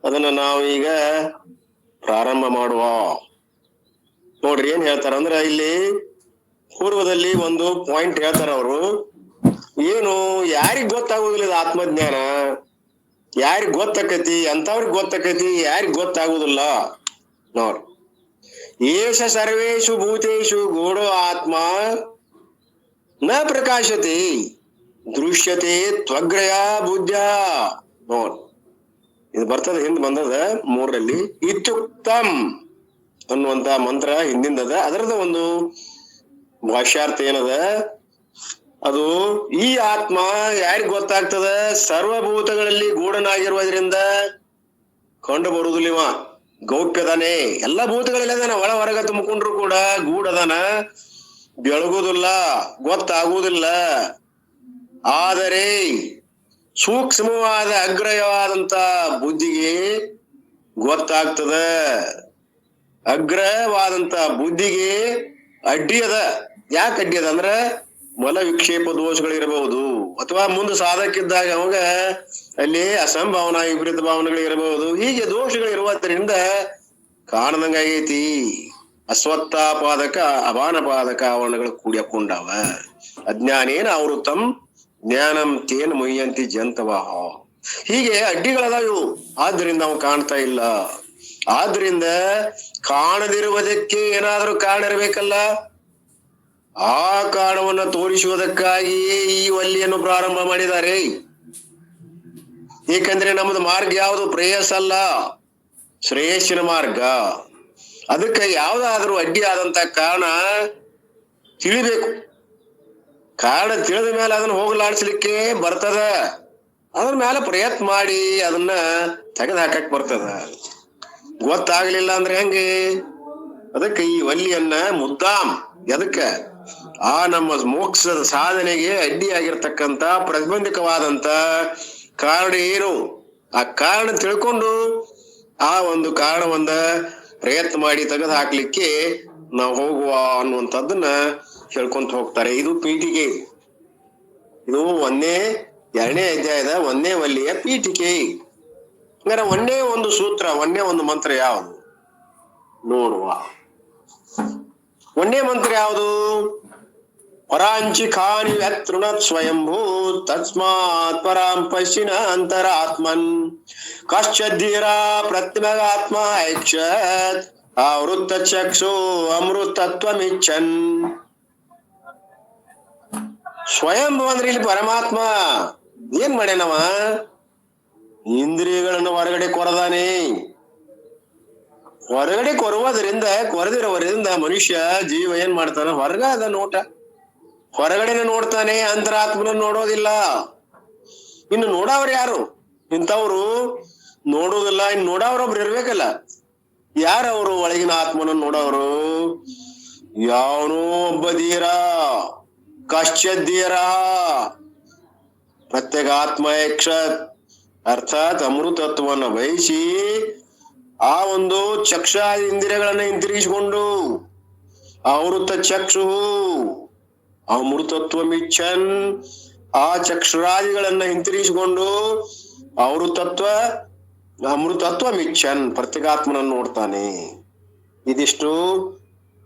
ಅದನ್ನ ನಾವು ಈಗ ಪ್ರಾರಂಭ ಮಾಡುವ. ನೋಡ್ರಿ ಏನ್ ಹೇಳ್ತಾರ ಅಂದ್ರ ಇಲ್ಲಿ ಪೂರ್ವದಲ್ಲಿ ಒಂದು ಪಾಯಿಂಟ್ ಹೇಳ್ತಾರ ಅವರು. ಏನು ಯಾರಿಗ್ ಗೊತ್ತಾಗುದಿಲ್ಲ ಇದು ಆತ್ಮಜ್ಞಾನ, ಯಾರಿಗ್ ಗೊತ್ತಾಕತಿ ಅಂತವ್ರಿಗೆ ಗೊತ್ತಾಕತಿ, ಯಾರಿಗ್ ಗೊತ್ತಾಗುದಿಲ್ಲ ನೋಡ್ರಿ. ಏಷ ಸರ್ವೇಷು ಭೂತೇಷು ಗೂಢೋ ಆತ್ಮ ನ ಪ್ರಕಾಶತೆ ದೃಶ್ಯತೆ ತ್ವಗ್ರಯ ಬುದ್ಧ. ನೋಡ್ ಇದು ಬರ್ತದ, ಹಿಂದ್ ಬಂದದ 3ರಲ್ಲಿ. ಇತ್ಯುಕ್ತಂ ಅನ್ನುವಂತ ಮಂತ್ರ ಹಿಂದಿಂದದ. ಅದರದ ಒಂದು ಭಾಷ್ಯಾರ್ಥ ಏನದ, ಅದು ಈ ಆತ್ಮ ಯಾರಿಗ್ ಗೊತ್ತಾಗ್ತದ? ಸರ್ವಭೂತಗಳಲ್ಲಿ ಗೂಢನಾಗಿರುವುದರಿಂದ ಕಂಡು ಬರುವುದಿಲ್ಲ. ಇವ ಗೌಪ್ಯದಾನೆ, ಎಲ್ಲ ಭೂತಗಳಲ್ಲದಾನ, ಒಳ ಹೊರಗ ತುಂಬಿಕೊಂಡ್ರು ಕೂಡ ಗೂಢದಾನ, ಬೆಳಗುದಿಲ್ಲ, ಗೊತ್ತಾಗುವುದಿಲ್ಲ. ಆದರೆ ಸೂಕ್ಷ್ಮವಾದ ಅಗ್ರಯವಾದಂತ ಬುದ್ಧಿಗೆ ಗೊತ್ತಾಗ್ತದ. ಅಗ್ರವಾದಂತ ಬುದ್ಧಿಗೆ ಅಡ್ಡಿ ಅದ. ಯಾಕೆ ಅಡ್ಡಿ ಅದ ಅಂದ್ರ ಮಲ ವಿಕ್ಷೇಪ ದೋಷಗಳಿರಬಹುದು, ಅಥವಾ ಮುಂದೆ ಸಾಧಕಿದ್ದಾಗ ಅವಾಗ ಅಲ್ಲಿ ಅಸಂಭಾವನಾ ವಿಪರೀತ ಭಾವನೆಗಳಿರಬಹುದು. ಹೀಗೆ ದೋಷಗಳಿರುವುದರಿಂದ ಕಾಣದಂಗಾಗೈತಿ. ಅಸ್ವತ್ಥಪಾದಕ ಅಪಾನಪಾದಕ ಆವರಣಗಳು ಕೂಡಿಕೊಂಡವ. ಅಜ್ಞಾನೇನ ಆವೃತಂ ಜ್ಞಾನಂ ತೇನ ಮುಯ್ಯಂತಿ ಜಂತವಾಹ. ಹೀಗೆ ಅಡ್ಡಿಗಳದಾವ ಇವು. ಆದ್ರಿಂದ ಅವು ಕಾಣ್ತಾ ಇಲ್ಲ. ಆದ್ರಿಂದ ಕಾಣದಿರುವುದಕ್ಕೆ ಏನಾದ್ರೂ ಕಾರಣ ಇರಬೇಕಲ್ಲ. ಆ ಕಾರಣವನ್ನ ತೋರಿಸುವುದಕ್ಕಾಗಿಯೇ ಈ ವಲ್ಲಿಯನ್ನು ಪ್ರಾರಂಭ ಮಾಡಿದ್ದಾರೆ. ಏಕೆಂದ್ರೆ ನಮ್ಮದು ಮಾರ್ಗ ಯಾವುದು? ಪ್ರೇಯಸ್ ಅಲ್ಲ, ಶ್ರೇಯಸ್ಸಿನ ಮಾರ್ಗ. ಅದಕ್ಕೆ ಯಾವ್ದಾದ್ರೂ ಅಡ್ಡಿ ಆದಂತ ಕಾರಣ ತಿಳಿಬೇಕು. ಕಾರಣ ತಿಳಿದ ಮೇಲೆ ಅದನ್ನ ಹೋಗ್ಲಾಡ್ಸ್ಲಿಕ್ಕೆ ಬರ್ತದ. ಅದ್ರ ಮೇಲೆ ಪ್ರಯತ್ನ ಮಾಡಿ ಅದನ್ನ ತೆಗೆದು ಹಾಕಕ್ ಬರ್ತದ. ಗೊತ್ತಾಗ್ಲಿಲ್ಲ ಅಂದ್ರೆ ಹೆಂಗೆ? ಅದಕ್ಕೆ ಈ ವಲ್ಲಿಯನ್ನ ಮುದ್ದಾಂ, ಎದಕ್ಕ ಆ ನಮ್ಮ ಮೋಕ್ಷದ ಸಾಧನೆಗೆ ಅಡ್ಡಿಯಾಗಿರ್ತಕ್ಕಂತ ಪ್ರತಿಬಂಧಕವಾದಂತ ಕಾರಣ ಏನು, ಆ ಕಾರಣ ತಿಳ್ಕೊಂಡು ಆ ಒಂದು ಕಾರಣವನ್ನ ಪ್ರಯತ್ನ ಮಾಡಿ ತೆಗೆದು ಹಾಕ್ಲಿಕ್ಕೆ ನಾವು ಹೋಗುವ ಅನ್ನುವಂಥದ್ದನ್ನ ಹೇಳ್ಕೊಂತ ಹೋಗ್ತಾರೆ. ಇದು ಪೀಠಿಕೆ. ಇದು 2ನೇ ಅಧ್ಯಾಯದ 1ನೇ ವಲ್ಲಿಯ ಪೀಠಿಕೆ. ಹಂಗಾರೆ 1ನೇ ಒಂದು ಸೂತ್ರ, 1ನೇ ಒಂದು ಮಂತ್ರ ಯಾವುದು ನೋಡುವ. 1ನೇ ಮಂತ್ರ ಯಾವುದು? ಪರಾಂಚಿ ಖಾನಿ ವ್ಯತೃಣತ್ ಸ್ವಯಂಭೂ ತಸ್ಮಾತ್ ಪರಾಂ ಪಶ್ಚಿನ ಅಂತರಾತ್ಮನ್ ಕಶ್ಚಿದ್ದೀರ ಪ್ರತಿಮಗಾತ್ಮ ಐಕ್ಷತ್ ಆವೃತ್ತ ಚಕ್ಷು ಅಮೃತತ್ವಮಿಚ್ಛನ್. ಸ್ವಯಂಭೂ ಅಂದ್ರೆ ಇಲ್ಲಿ ಪರಮಾತ್ಮ ಏನ್ ಮಾಡ್ಯಾನವ? ಇಂದ್ರಿಯಗಳನ್ನು ಹೊರಗಡೆ ಕೊರದಾನೆ. ಹೊರಗಡೆ ಕೊರದಿರೋವರಿಂದ ಮನುಷ್ಯ ಜೀವ ಏನ್ ಮಾಡ್ತಾನ? ಹೊರಗ ಅದ ನೋಟ, ಹೊರಗಡೆನೆ ನೋಡ್ತಾನೆ, ಅಂತರಾತ್ಮನ ನೋಡೋದಿಲ್ಲ. ಇನ್ನು ನೋಡವ್ರು ಯಾರು? ಇಂಥವ್ರು ನೋಡುವುದಿಲ್ಲ. ಇನ್ನು ನೋಡವ್ರೊಬ್ರು ಇರ್ಬೇಕಲ್ಲ. ಯಾರವರು? ಒಳಗಿನ ಆತ್ಮನ ನೋಡವರು ಯಾವನೋ ಒಬ್ಬ ಧೀರ, ಕಶ್ಚಿದ್ದೀರ ಪ್ರತ್ಯೇಕ ಆತ್ಮ ಯಕ್ಷತ್, ಅರ್ಥಾತ್ ಅಮೃತತ್ವವನ್ನ ಬಯಸಿ ಆ ಒಂದು ಚಕ್ಷಾದಿ ಇಂದ್ರಿಯಗಳನ್ನ ಹಿಂತಿರುಗಿಸಿಕೊಂಡು ಆವೃತ ಚಕ್ಷು ಅಮೃತತ್ವಮಿಚ್ಛನ್, ಆ ಚಕ್ಷುರಾದಿಗಳನ್ನ ಹಿಂತಿರುಗಿಸಿಕೊಂಡು ಅಮೃತತ್ವಮಿಚ್ಛನ್ ಪ್ರತ್ಯೇಕಾತ್ಮನನ್ನು ನೋಡ್ತಾನೆ. ಇದಿಷ್ಟು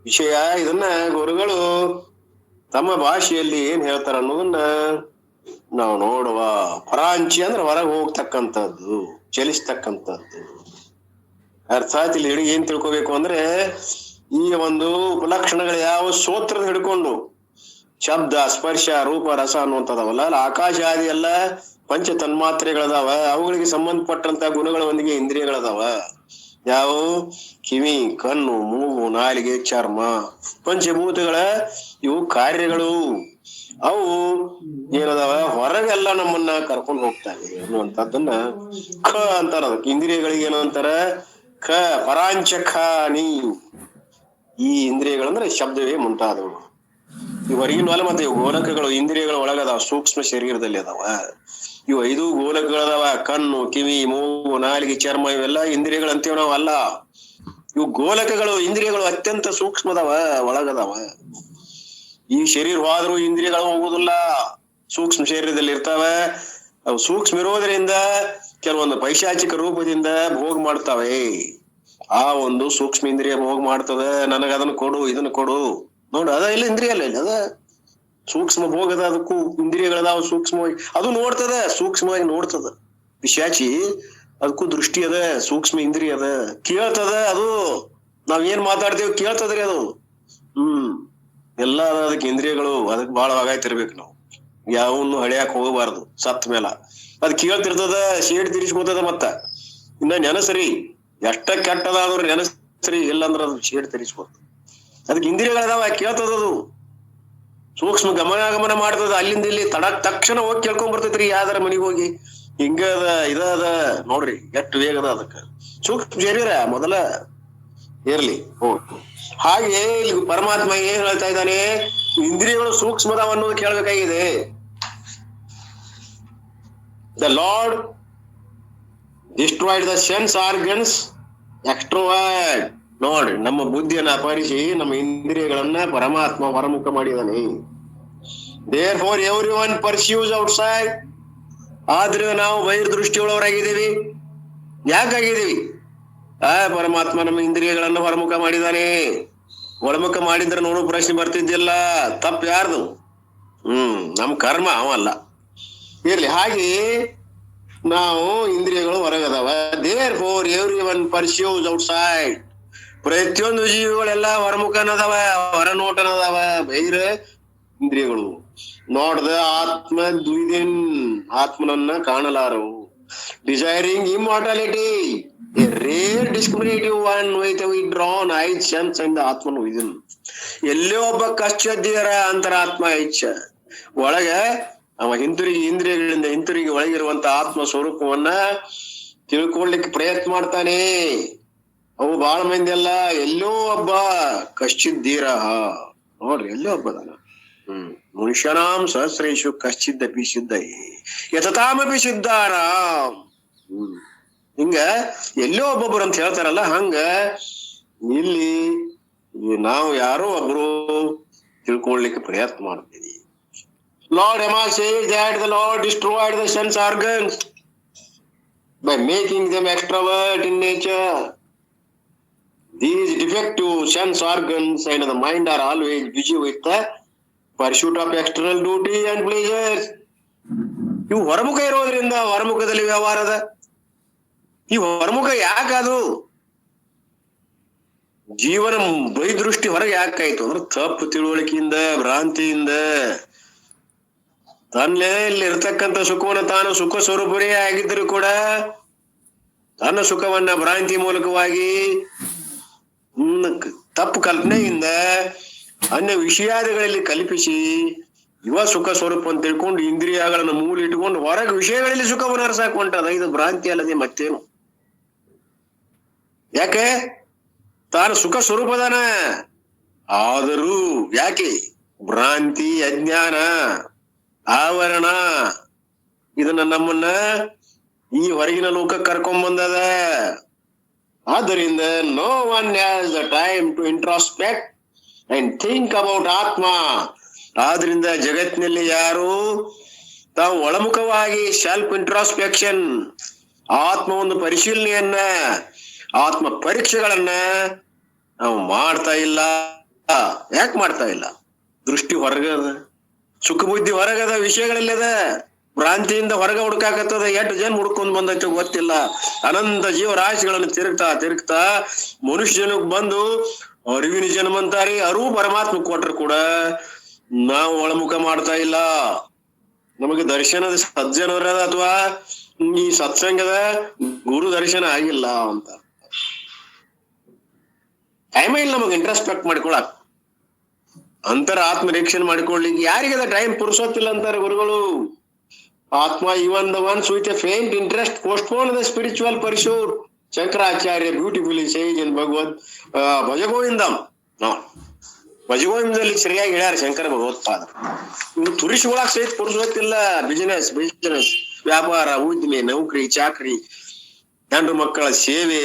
ವಿಷಯ. ಇದನ್ನ ಗುರುಗಳು ತಮ್ಮ ಭಾಷೆಯಲ್ಲಿ ಏನ್ ಹೇಳ್ತಾರ ಅನ್ನೋದನ್ನ ನಾವು ನೋಡುವ. ಪರಾಂಚಿ ಅಂದ್ರೆ ಹೊರಗೆ ಹೋಗ್ತಕ್ಕಂಥದ್ದು, ಚಲಿಸ್ತಕ್ಕಂಥದ್ದು. ಅರ್ಥಾತ್ ಇಲ್ಲಿ ಹಿಡಿದು ಏನ್ ತಿಳ್ಕೊಬೇಕು ಅಂದ್ರೆ, ಈ ಒಂದು ಉಪಲಕ್ಷಣಗಳು ಯಾವ ಸ್ತೋತ್ರದ ಹಿಡ್ಕೊಂಡು ಶಬ್ದ, ಸ್ಪರ್ಶ, ರೂಪ, ರಸ ಅನ್ನುವಂಥದವಲ್ಲ, ಆಕಾಶ ಆದಿ ಎಲ್ಲ ಪಂಚ ತನ್ಮಾತ್ರೆಗಳದಾವ. ಅವುಗಳಿಗೆ ಸಂಬಂಧಪಟ್ಟಂತ ಗುಣಗಳೊಂದಿಗೆ ಇಂದ್ರಿಯಗಳದಾವ. ಯಾವ? ಕಿವಿ, ಕಣ್ಣು, ಮೂಗು, ನಾಲಿಗೆ, ಚರ್ಮ, ಪಂಚಭೂತಗಳ ಇವು ಕಾರ್ಯಗಳು. ಅವು ಏನದಾವ? ಹೊರಗೆಲ್ಲ ನಮ್ಮನ್ನ ಕರ್ಕೊಂಡು ಹೋಗ್ತಾವೆ ಅನ್ನುವಂಥದ್ದನ್ನ ಖ ಅಂತಾರ. ಅದಕ್ಕೆ ಇಂದ್ರಿಯಗಳಿಗೆ ಏನಂತಾರ? ಖ, ಪರಾಂಚ ಖಾನಿ. ಈ ಇಂದ್ರಿಯಗಳಂದ್ರೆ ಶಬ್ದವೇ ಮುಂತಾದವು. ಇವು ಹೊರಗಿನವಲ್ಲ. ಮತ್ತೆ ಇವು ಗೋಲಕಗಳು, ಇಂದ್ರಿಯಗಳ ಒಳಗದಾವ, ಸೂಕ್ಷ್ಮ ಶರೀರದಲ್ಲಿ ಅದಾವ. ಇವು 5 ಗೋಲಕಗಳದಾವ. ಕಣ್ಣು, ಕಿವಿ, ಮೂಗು, ನಾಲಿಗೆ, ಚರ್ಮ, ಇವೆಲ್ಲ ಇಂದ್ರಿಯಗಳಂತೀವ್ ನಾವು ಅಲ್ಲ. ಇವು ಗೋಲಕಗಳು, ಇಂದ್ರಿಯಗಳು ಅತ್ಯಂತ ಸೂಕ್ಷ್ಮದವ, ಒಳಗದಾವ. ಈ ಶರೀರ ಹೋದ್ರೂ ಇಂದ್ರಿಯಗಳು ಹೋಗುದಿಲ್ಲ, ಸೂಕ್ಷ್ಮ ಶರೀರದಲ್ಲಿ ಇರ್ತಾವ. ಅವು ಸೂಕ್ಷ್ಮ ಇರೋದ್ರಿಂದ ಕೆಲವೊಂದು ಪೈಶಾಚಿಕ ರೂಪದಿಂದ ಭೋಗ ಮಾಡ್ತಾವೆ. ಆ ಒಂದು ಸೂಕ್ಷ್ಮ ಇಂದ್ರಿಯ ಭೋಗ ಮಾಡ್ತದ, ನನಗ ಅದನ್ನ ಕೊಡು ಇದನ್ನ ಕೊಡು. ನೋಡು, ಅದ ಇಲ್ಲ ಇಂದ್ರಿಯ ಅಲ್ಲ, ಇಲ್ಲ ಅದ ಸೂಕ್ಷ್ಮ ಭೋಗದ. ಅದಕ್ಕೂ ಇಂದ್ರಿಯಗಳದಾವ ಸೂಕ್ಷ್ಮವಾಗಿ, ಅದು ನೋಡ್ತದ, ಸೂಕ್ಷ್ಮವಾಗಿ ನೋಡ್ತದ. ಪಿಶಾಚಿ ಅದಕ್ಕೂ ದೃಷ್ಟಿ ಅದ, ಸೂಕ್ಷ್ಮ ಇಂದ್ರಿಯ ಅದ, ಕೇಳ್ತದ. ಅದು ನಾವ್ ಏನ್ ಮಾತಾಡ್ತೇವೆ ಕೇಳ್ತದ್ರಿ ಅದು. ಎಲ್ಲ ಅದಕ್ಕೆ ಇಂದ್ರಿಯಗಳು. ಅದಕ್ ಬಾಳ ವಾಗಾಯ್ತಿರ್ಬೇಕು ನಾವು. ಯಾವನ್ನು ಹಳಿಯಾಕ್ ಹೋಗಬಾರ್ದು. ಸತ್ ಮೇಲ ಅದ್ ಕೇಳ್ತಿರ್ತದ, ಶೇಡ್ ತಿರ್ಸ್ಕೊತದ. ಮತ್ತ ಇನ್ನ ನೆನಸರಿ ಎಷ್ಟ ಕೆಟ್ಟದಾದ್ರು ನೆನಸರಿ, ಇಲ್ಲಂದ್ರ ಅದು ಶೇಡ್ ತಿರ್ಸ್ಕೊತ. ಅದಕ್ಕೆ ಇಂದ್ರಿಯಗಳದಾವ, ಕೇಳ್ತದದು. ಸೂಕ್ಷ್ಮ ಗಮನಾಗಮನ ಮಾಡ್ತದ. ಅಲ್ಲಿಂದ ಇಲ್ಲಿ ತಕ್ಷಣ ಹೋಗಿ ಕೇಳ್ಕೊಂಡ್ ಬರ್ತೈತ್ರಿ. ಯಾವ್ದಾರ ಮನಿಗ್ ಹೋಗಿ ಹಿಂಗ ಅದ ಇದದ ನೋಡ್ರಿ, ಎಷ್ಟು ವೇಗ ಅದ ಅದಕ್ಕ. ಸೂಕ್ಷ್ಮ ಶರೀರ ಮೊದಲ ಇರ್ಲಿ. ಹಾಗೆ ಇಲ್ಲಿ ಪರಮಾತ್ಮ ಏನ್ ಹೇಳ್ತಾ ಇದ್ದಾನೆ, ಇಂದ್ರಿಯಗಳು ಸೂಕ್ಷ್ಮದಾವ ಅನ್ನೋದು ಕೇಳ್ಬೇಕಾಗಿದೆ. The lord destroyed the sense organs extroverted. ನೋಡ್ರಿ, ನಮ್ಮ ಬುದ್ಧಿಯನ್ನ ಅಪಹರಿಸಿ ನಮ್ಮ ಇಂದ್ರಿಯಗಳನ್ನ ಪರಮಾತ್ಮ ಹೊರಮುಖ ಮಾಡಿದಾನೆ. therefore everyone pursues outside. ಆದ್ರೆ ನಾವು ಬಹಿರ್ದೃಷ್ಟಿಯುಳ್ಳವರಾಗಿದ್ದೀವಿ. ಯಾಕಾಗಿದ್ದೀವಿ? ಪರಮಾತ್ಮ ನಮ್ಮ ಇಂದ್ರಿಯಗಳನ್ನ ಹೊರಮುಖ ಮಾಡಿದಾನೆ. ಒಳಮುಖ ಮಾಡಿದ್ರೆ ನೋಡು ಪ್ರಶ್ನೆ ಬರ್ತಿದ್ದಿಲ್ಲ. ತಪ್ಪು ಯಾರ್ದು? ನಮ್ ಕರ್ಮ, ಅವಲ್ಲ. ಇರ್ಲಿ. ಹಾಗೆ ನಾವು ಇಂದ್ರಿಯಗಳು ಹೊರಗದಾವ. therefore everyone pursues outside. ಪ್ರತಿಯೊಂದು ಜೀವಿಗಳೆಲ್ಲ ಹೊರಮುಖನದಾವ, ಹೊರನೋಟನದಾವ. ಬಹಿರ ಇಂದ್ರಿಯಗಳು ನೋಡ್ದ ಆತ್ಮ ದ್ವಿದಿನ್, ಆತ್ಮನನ್ನ ಕಾಣಲಾರವು. ಡಿಸೈರಿಂಗ್ immortality, a rare discriminative one with a withdrawn eye sense and the atman within. ಎಲ್ಲೇ ಒಬ್ಬ ಕಶ್ಚದ್ಯರ ಅಂತರಾತ್ಮ ಇಚ್ಛ ಒಳಗ ಅವ ಹಿಂತಿರುಗಿ, ಇಂದ್ರಿಯಗಳಿಂದ ಹಿಂತಿರುಗಿ ಒಳಗಿರುವಂತ ಆತ್ಮ ಸ್ವರೂಪವನ್ನ ತಿಳ್ಕೊಳ್ಲಿಕ್ಕೆ ಪ್ರಯತ್ನ ಮಾಡ್ತಾನೆ. ಅವು ಬಹಳ ಮಂದಿ ಅಲ್ಲ, ಎಲ್ಲೋ ಒಬ್ಬ ಕಶ್ಚಿದ್ದೀರ. ನೋಡ್ರಿ, ಎಲ್ಲೋ ಒಬ್ಬದಾನ. ಮನುಷ್ಯನಾಂ ಸಹಸ್ರೇಶು ಕಶ್ಚಿದ್ದಪಿ ಸಿದ್ಧ ಯತತಾಮಪಿ ಸಿದ್ಧಾರಾಮ್. ಹಿಂಗ ಎಲ್ಲೋ ಒಬ್ಬೊಬ್ರು ಅಂತ ಹೇಳ್ತಾರಲ್ಲ, ಹಂಗ ಇಲ್ಲಿ ನಾವು ಯಾರೋ ಒಬ್ರು ತಿಳ್ಕೊಳ್ಲಿಕ್ಕೆ ಪ್ರಯತ್ನ ಮಾಡ್ತೀವಿ. Lord Emma says that the Lord destroyed the sense organs by making them extrovert in nature. These defective sense organs and the mind are always busy with the pursuit of external duty and pleasures. ಇವು ಹೊರಮುಖ ಇರೋದ್ರಿಂದ ಹೊರಮುಖದಲ್ಲಿ ವ್ಯವಹಾರದ. ಈ ಹೊರಮುಖ ಯಾಕದು? ಜೀವನ ಬೈದೃಷ್ಟಿ ಹೊರಗೆ ಯಾಕಾಯ್ತು ಅಂದ್ರೆ ತಪ್ಪು ತಿಳುವಳಿಕೆಯಿಂದ, ಭ್ರಾಂತಿಯಿಂದ. ತನ್ನಲ್ಲಿ ಇರ್ತಕ್ಕಂಥ ಸುಖವನ್ನ ತಾನು ಸುಖ ಸ್ವರೂಪರೇ ಆಗಿದ್ರು ಕೂಡ ತನ್ನ ಸುಖವನ್ನ ಭ್ರಾಂತಿ ಮೂಲಕವಾಗಿ ತಪ್ಪು ಕಲ್ಪನೆಯಿಂದ ಅನ್ಯ ವಿಷಯಾದಿಗಳಲ್ಲಿ ಕಲ್ಪಿಸಿ ಇವ ಸುಖ ಸ್ವರೂಪ ಅಂತ ತಿಳ್ಕೊಂಡು ಇಂದ್ರಿಯಗಳನ್ನು ಮೂಲ ಇಟ್ಕೊಂಡು ಹೊರಗೆ ವಿಷಯಗಳಲ್ಲಿ ಸುಖವನ್ನು ಹರಸಾಕ್ ಹೊಂಟದ. ಇದು ಭ್ರಾಂತಿ ಅಲ್ಲದೆ ಮತ್ತೇನು? ಯಾಕೆ? ತಾನು ಸುಖ ಸ್ವರೂಪದಾನ, ಆದರೂ ಯಾಕೆ ಭ್ರಾಂತಿ, ಅಜ್ಞಾನ, ಆವರಣ ಇದನ್ನ ನಮ್ಮನ್ನ ಈ ಹೊರಗಿನ ಲೋಕಕ್ಕೆ ಕರ್ಕೊಂಡ್ ಬಂದದ. ಆದ್ದರಿಂದ no one has the time to introspect and think about ಆತ್ಮ. ಆದ್ರಿಂದ ಜಗತ್ತಿನಲ್ಲಿ ಯಾರು ತಾವು ಒಳಮುಖವಾಗಿ ಸೆಲ್ಫ್ ಇಂಟ್ರಾಸ್ಪೆಕ್ಷನ್, ಆತ್ಮ ಒಂದು ಪರಿಶೀಲನೆಯನ್ನ, ಆತ್ಮ ಪರೀಕ್ಷೆಗಳನ್ನ ನಾವು ಮಾಡ್ತಾ ಇಲ್ಲ. ಯಾಕೆ ಮಾಡ್ತಾ ಇಲ್ಲ? ದೃಷ್ಟಿ ಹೊರಗದ, ಸುಖ ಬುದ್ಧಿ ಹೊರಗದ, ವಿಷಯಗಳಲ್ಲದ, ಭ್ರಾಂತಿಯಿಂದ ಹೊರಗ ಹುಡುಕಾಕತ್ತದ. ಎಷ್ಟು ಜನ ಹುಡ್ಕೊಂಡ್ ಬಂದೈತೆ ಗೊತ್ತಿಲ್ಲ. ಅನಂತ ಜೀವರಾಶಿಗಳನ್ನು ತಿರುಗ್ತಾ ಮನುಷ್ಯನಿಗೆ ಬಂದು ಅರಿವಿನ ಜನ್ಮ ಅಂತಾರಿ. ಅರಿವು ಪರಮಾತ್ಮ ಕೊಟ್ರು ಕೂಡ ನಾವು ಒಳಮುಖ ಮಾಡ್ತಾ ಇಲ್ಲ. ನಮಗೆ ದರ್ಶನದ ಸಜ್ಜನವರದ ಅಥವಾ ಈ ಸತ್ಸಂಗದ ಗುರು ದರ್ಶನ ಆಗಿಲ್ಲ ಅಂತ ಟೈಮೇ ಇಲ್ಲ ನಮಗೆ ಇಂಟ್ರಸ್ಪೆಕ್ಟ್ ಮಾಡ್ಕೊಳಕ್, ಅಂತರ ಆತ್ಮ ನಿರೀಕ್ಷಣೆ ಮಾಡ್ಕೊಳ್ಲಿಕ್ಕೆ. ಯಾರಿಗದ ಟೈಮ್ ಪುರುಸೋತಿಲ್ಲ ಅಂತಾರೆ ಗುರುಗಳು. ಆತ್ಮ even the ones with a faint interest postpone the spiritual pursuit. Shankaracharya beautifully says in Bhagavad Bhajagovindam. ಭಜಗೋವಿಂದದಲ್ಲಿ ಸರಿಯಾಗಿ ಹೇಳ್ಯಾರ ಶಂಕರ ಭಗವತ್ಪಾದ. ಇನ್ನು ತುರಿಸಿಗೊಳಕ್ ಸಹಿತ ಪುರುಸೋತಿಲ್ಲ. ಬಿಸಿನೆಸ್, ವ್ಯಾಪಾರ, ಉದ್ದಿಮೆ, ನೌಕರಿ, ಚಾಕ್ರಿ, ಹೆಂಡ್ರು ಮಕ್ಕಳ ಸೇವೆ,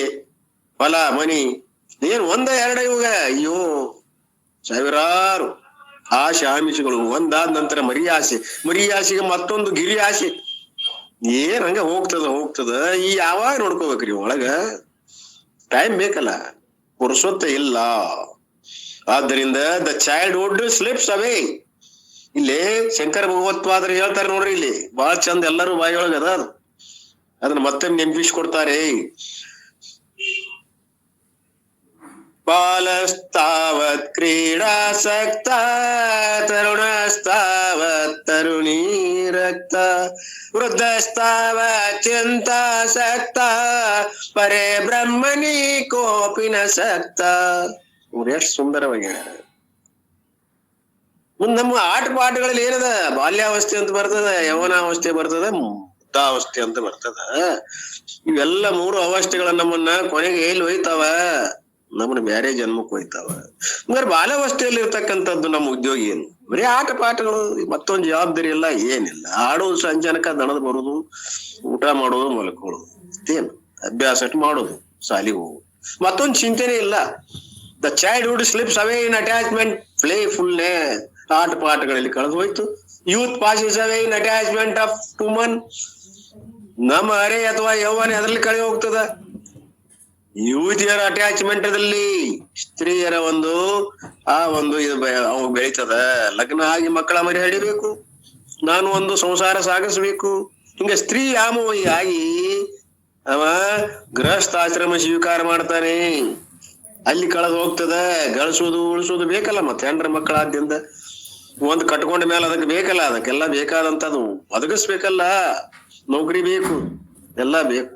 ಹೊಲ ಮನಿ, ಏನ್ ಒಂದ ಎರಡ ಇವಾಗ ಅಯ್ಯೋ ಸಾವಿರಾರು ಆಸೆ ಆಮಿಷಗಳು. ಒಂದಾದ ನಂತರ ಮರಿ ಆಸೆ, ಮರಿ ಆಸೆಗೆ ಮತ್ತೊಂದು ಗಿರಿ ಆಸೆ. ಏನ್ ಹಂಗ ಹೋಗ್ತದ ಈ ಯಾವಾಗ ನೋಡ್ಕೋಬೇಕ್ರಿ ಒಳಗ ಟೈಮ್ ಬೇಕಲ್ಲ, ಪುರುಷೊತ್ತ ಇಲ್ಲ. ಆದ್ದರಿಂದ ದ ಚೈಲ್ಡ್ಹುಡ್ ಸ್ಲಿಪ್ಸ್ ಅವೇ. ಇಲ್ಲಿ ಶಂಕರ ಭಗವತ್ಪಾದರು ಹೇಳ್ತಾರೆ ನೋಡ್ರಿ, ಇಲ್ಲಿ ಬಹಳ ಚಂದ ಎಲ್ಲರೂ ಬಾಯಿಯೊಳಗ ಅದ, ಅದನ್ನ ಮತ್ತೆ ನೆನಪಿಸ್ಕೊಡ್ತಾರೆ. ಬಾಲಸ್ತಾವತ್ ಕ್ರೀಡಾಸಕ್ತ ತರುಣಸ್ತಾವತ್ ತರುಣೀರಕ್ತ ವೃದ್ಧಸ್ತಾವತ್ ಚಿಂತಾಸಕ್ತ ಪರೇ ಬ್ರಹ್ಮಣಿ ಕೋಪಿನ ಸಕ್ತ. ಎಷ್ಟು ಸುಂದರವಾಗಿ ಮುಂದ್ ನಮ್ಮ ಆಟ ಪಾಠಗಳಲ್ಲಿ ಏನದ, ಬಾಲ್ಯಾವಸ್ಥೆ ಅಂತ ಬರ್ತದ, ಯೌವನಾವಸ್ಥೆ ಬರ್ತದ, ಮುಗ್ಧಾವಸ್ಥೆ ಅಂತ ಬರ್ತದ. ಇವೆಲ್ಲ 3 ಅವಸ್ಥೆಗಳ ನಮ್ಮನ್ನ ಕೊನೆಗೆ ಎಲ್ಲಿ ಹೋಯ್ತಾವ? ನಮ್ಮನ್ನ ಬೇರೆ ಜನ್ಮಕ್ಕೆ ಹೋಯ್ತಾವ. ಹಂಗಾರೆ ಬಾಲ್ಯಾವಸ್ಥೆಯಲ್ಲಿ ಇರ್ತಕ್ಕಂಥದ್ದು ನಮ್ಮ ಉದ್ಯೋಗ ಏನು? ಬರೀ ಆಟ ಪಾಠಗಳು, ಮತ್ತೊಂದು ಜವಾಬ್ದಾರಿ ಇಲ್ಲ, ಏನಿಲ್ಲ. ಆಡೋದು, ಸಂಜಾನಕ ದಣದ್ ಬರುದು, ಊಟ ಮಾಡೋದು, ಮಲ್ಕೊಳ್ಳೋದು, ಏನು ಅಭ್ಯಾಸ ಮಾಡೋದು, ಶಾಲಿಗೆ ಹೋಗುದು, ಮತ್ತೊಂದು ಚಿಂತೆನೆ ಇಲ್ಲ. The childhood slips away in attachment playfulness. ಆಟ ಪಾಠಗಳಲ್ಲಿ ಕಳೆದು ಹೋಯ್ತು. Youth passes away in attachment of woman. ನಮ್ಮ ಅರೆ ಅಥವಾ ಯೌವನ ಅದರಲ್ಲಿ ಕಳೆ ಹೋಗ್ತದ. ಯುವತಿಯರ ಅಟ್ಯಾಚ್ಮೆಂಟ್ ದಲ್ಲಿ ಸ್ತ್ರೀಯರ ಒಂದು ಇದು ಅವು ಬೆಳೀತದ. ಲಗ್ನ ಆಗಿ ಮಕ್ಕಳ ಮರಿ ಹಡಿಬೇಕು, ನಾನು ಒಂದು ಸಂಸಾರ ಸಾಗಿಸ್ಬೇಕು, ಹಿಂಗ ಸ್ತ್ರೀ ಆಮೋಯಿ ಆಗಿ ಅವ ಗೃಹಸ್ಥಾಶ್ರಮ ಸ್ವೀಕಾರ ಮಾಡ್ತಾನೆ. ಅಲ್ಲಿ ಕಳೆದು ಹೋಗ್ತದ. ಗಳಿಸೋದು ಉಳಿಸೋದು ಬೇಕಲ್ಲ, ಮತ್ತೆ ಹೆಂಡ್ರ ಮಕ್ಕಳಾದ್ಯಂತ ಒಂದ್ ಕಟ್ಕೊಂಡ ಮೇಲೆ ಅದಕ್ಕೆ ಬೇಕಲ್ಲ, ಅದಕ್ಕೆಲ್ಲ ಬೇಕಾದಂತದು ಒದಗಿಸ್ಬೇಕಲ್ಲ. ನೌಕರಿ ಬೇಕು, ಎಲ್ಲ ಬೇಕು.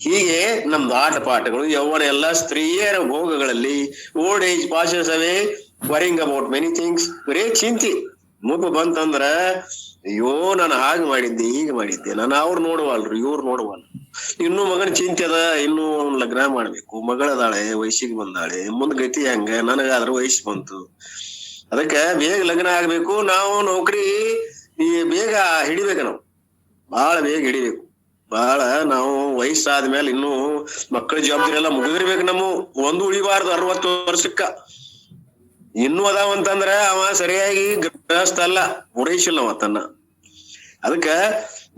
ಹೀಗೆ ನಮ್ದು ಆಟ ಪಾಠಗಳು, ಯೌವನ ಎಲ್ಲ ಸ್ತ್ರೀಯರ ಭೋಗಗಳಲ್ಲಿ. Old age passes away worrying about many things. ಬರೇ ಚಿಂತೆ ಮುಖ ಬಂತಂದ್ರ, ಅಯ್ಯೋ ನಾನು ಹಾಗೆ ಮಾಡಿದ್ದೆ, ಹೀಗೆ ಮಾಡಿದ್ದೆ, ನಾನು ಅವ್ರು ನೋಡುವಲ್ರು, ಇವ್ರು ನೋಡುವಲ್ರು. ಇನ್ನು ಮಗನ ಚಿಂತೆ ಅದ, ಇನ್ನು ಲಗ್ನ ಮಾಡ್ಬೇಕು, ಮಗಳದಾಳೆ, ವಯಸ್ಸಿಗೆ ಬಂದಾಳೆ, ಮುಂದ್ ಗತಿ ಹಂಗ, ನನಗಾದ್ರೂ ವಯಸ್ಸು ಬಂತು, ಅದಕ್ಕೆ ಬೇಗ ಲಗ್ನ ಆಗ್ಬೇಕು. ನಾವು ನೌಕರಿ ಬೇಗ ಹಿಡಿಬೇಕು, ನಾವು ಬಹಳ ಬೇಗ ಹಿಡಿಬೇಕು. ಬಹಳ ನಾವು ವಯಸ್ಸಾದ್ಮೇಲೆ ಇನ್ನು ಮಕ್ಕಳ ಜವಾಬ್ದಾರಿ ಎಲ್ಲ ಮುಗಿದಿರ್ಬೇಕು. ನಮ್ಮ ಒಂದು ಉಳಿಬಾರ್ದು 60 ವರ್ಷಕ್ಕ. ಇನ್ನೂ ಅದಾವಂತಂದ್ರ ಅವ ಸರಿಯಾಗಿ ಗೃಹಸ್ಥ ಅಲ್ಲ, ಪೂರೈಸಿಲ್ಲ ಅವತ್ತನ್ನ. ಅದಕ್ಕ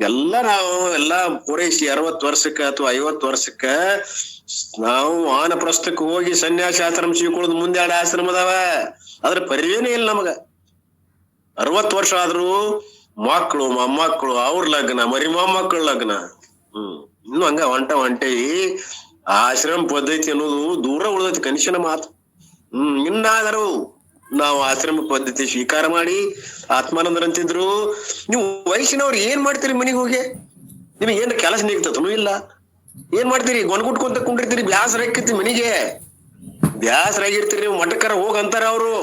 ಎಲ್ಲ ಪೂರೈಸಿ 60 ವರ್ಷಕ್ಕ ಅಥವಾ 50 ವರ್ಷಕ್ಕ ನಾವು ವಾನಪ್ರಸ್ಥಕ್ಕೆ ಹೋಗಿ ಸನ್ಯಾಸಿ ಆಶ್ರಮ ಸಿಕ್ಕೊಳ್ಳೋದು. ಮುಂದೆ 2 ಆಶ್ರಮ ಅದಾವ, ಅದ್ರ ಪರಿವೇನೇ ಇಲ್ಲ ನಮಗ. 60 ವರ್ಷ ಆದ್ರೂ ಮಕ್ಕಳು ಮೊಮ್ಮಕ್ಕಳು, ಅವ್ರ ಲಗ್ನ, ಮರಿ ಮೊಮ್ಮಕ್ಕಳ ಲಗ್ನ. ಇನ್ನು ಹಂಗ ಹೊಂಟೇವಿ. ಆಶ್ರಮ ಪದ್ಧತಿ ಅನ್ನೋದು ದೂರ ಉಳಿದೈತಿ, ಕನಿಷ್ಠನ ಮಾತು. ಇನ್ನಾದರೂ ನಾವು ಆಶ್ರಮ ಪದ್ಧತಿ ಸ್ವೀಕಾರ ಮಾಡಿ. ಆತ್ಮಾನಂದರ್ ಅಂತಿದ್ರು, ನೀವು ವಯಸ್ಸಿನವ್ರು ಏನ್ ಮಾಡ್ತೀರಿ ಮನೆಗೆ ಹೋಗಿ? ನಿಮಗೆ ಏನ್ ಕೆಲಸ ನಿಗ್ತತನೂ ಇಲ್ಲ, ಏನ್ ಮಾಡ್ತೀರಿ? ಗೊನ್ಗುಟ್ಕೊಂತ ಕುಂಡಿರ್ತೀರಿ, ಬ್ಯಾಸರ ಹಾಕಿರ್ತಿ ಮನಿಗೆ, ಬ್ಯಾಸರಾಗಿರ್ತೀರಿ. ನೀವು ಮಠಕ್ಕರ ಹೋಗಂತಾರ ಅವ್ರು.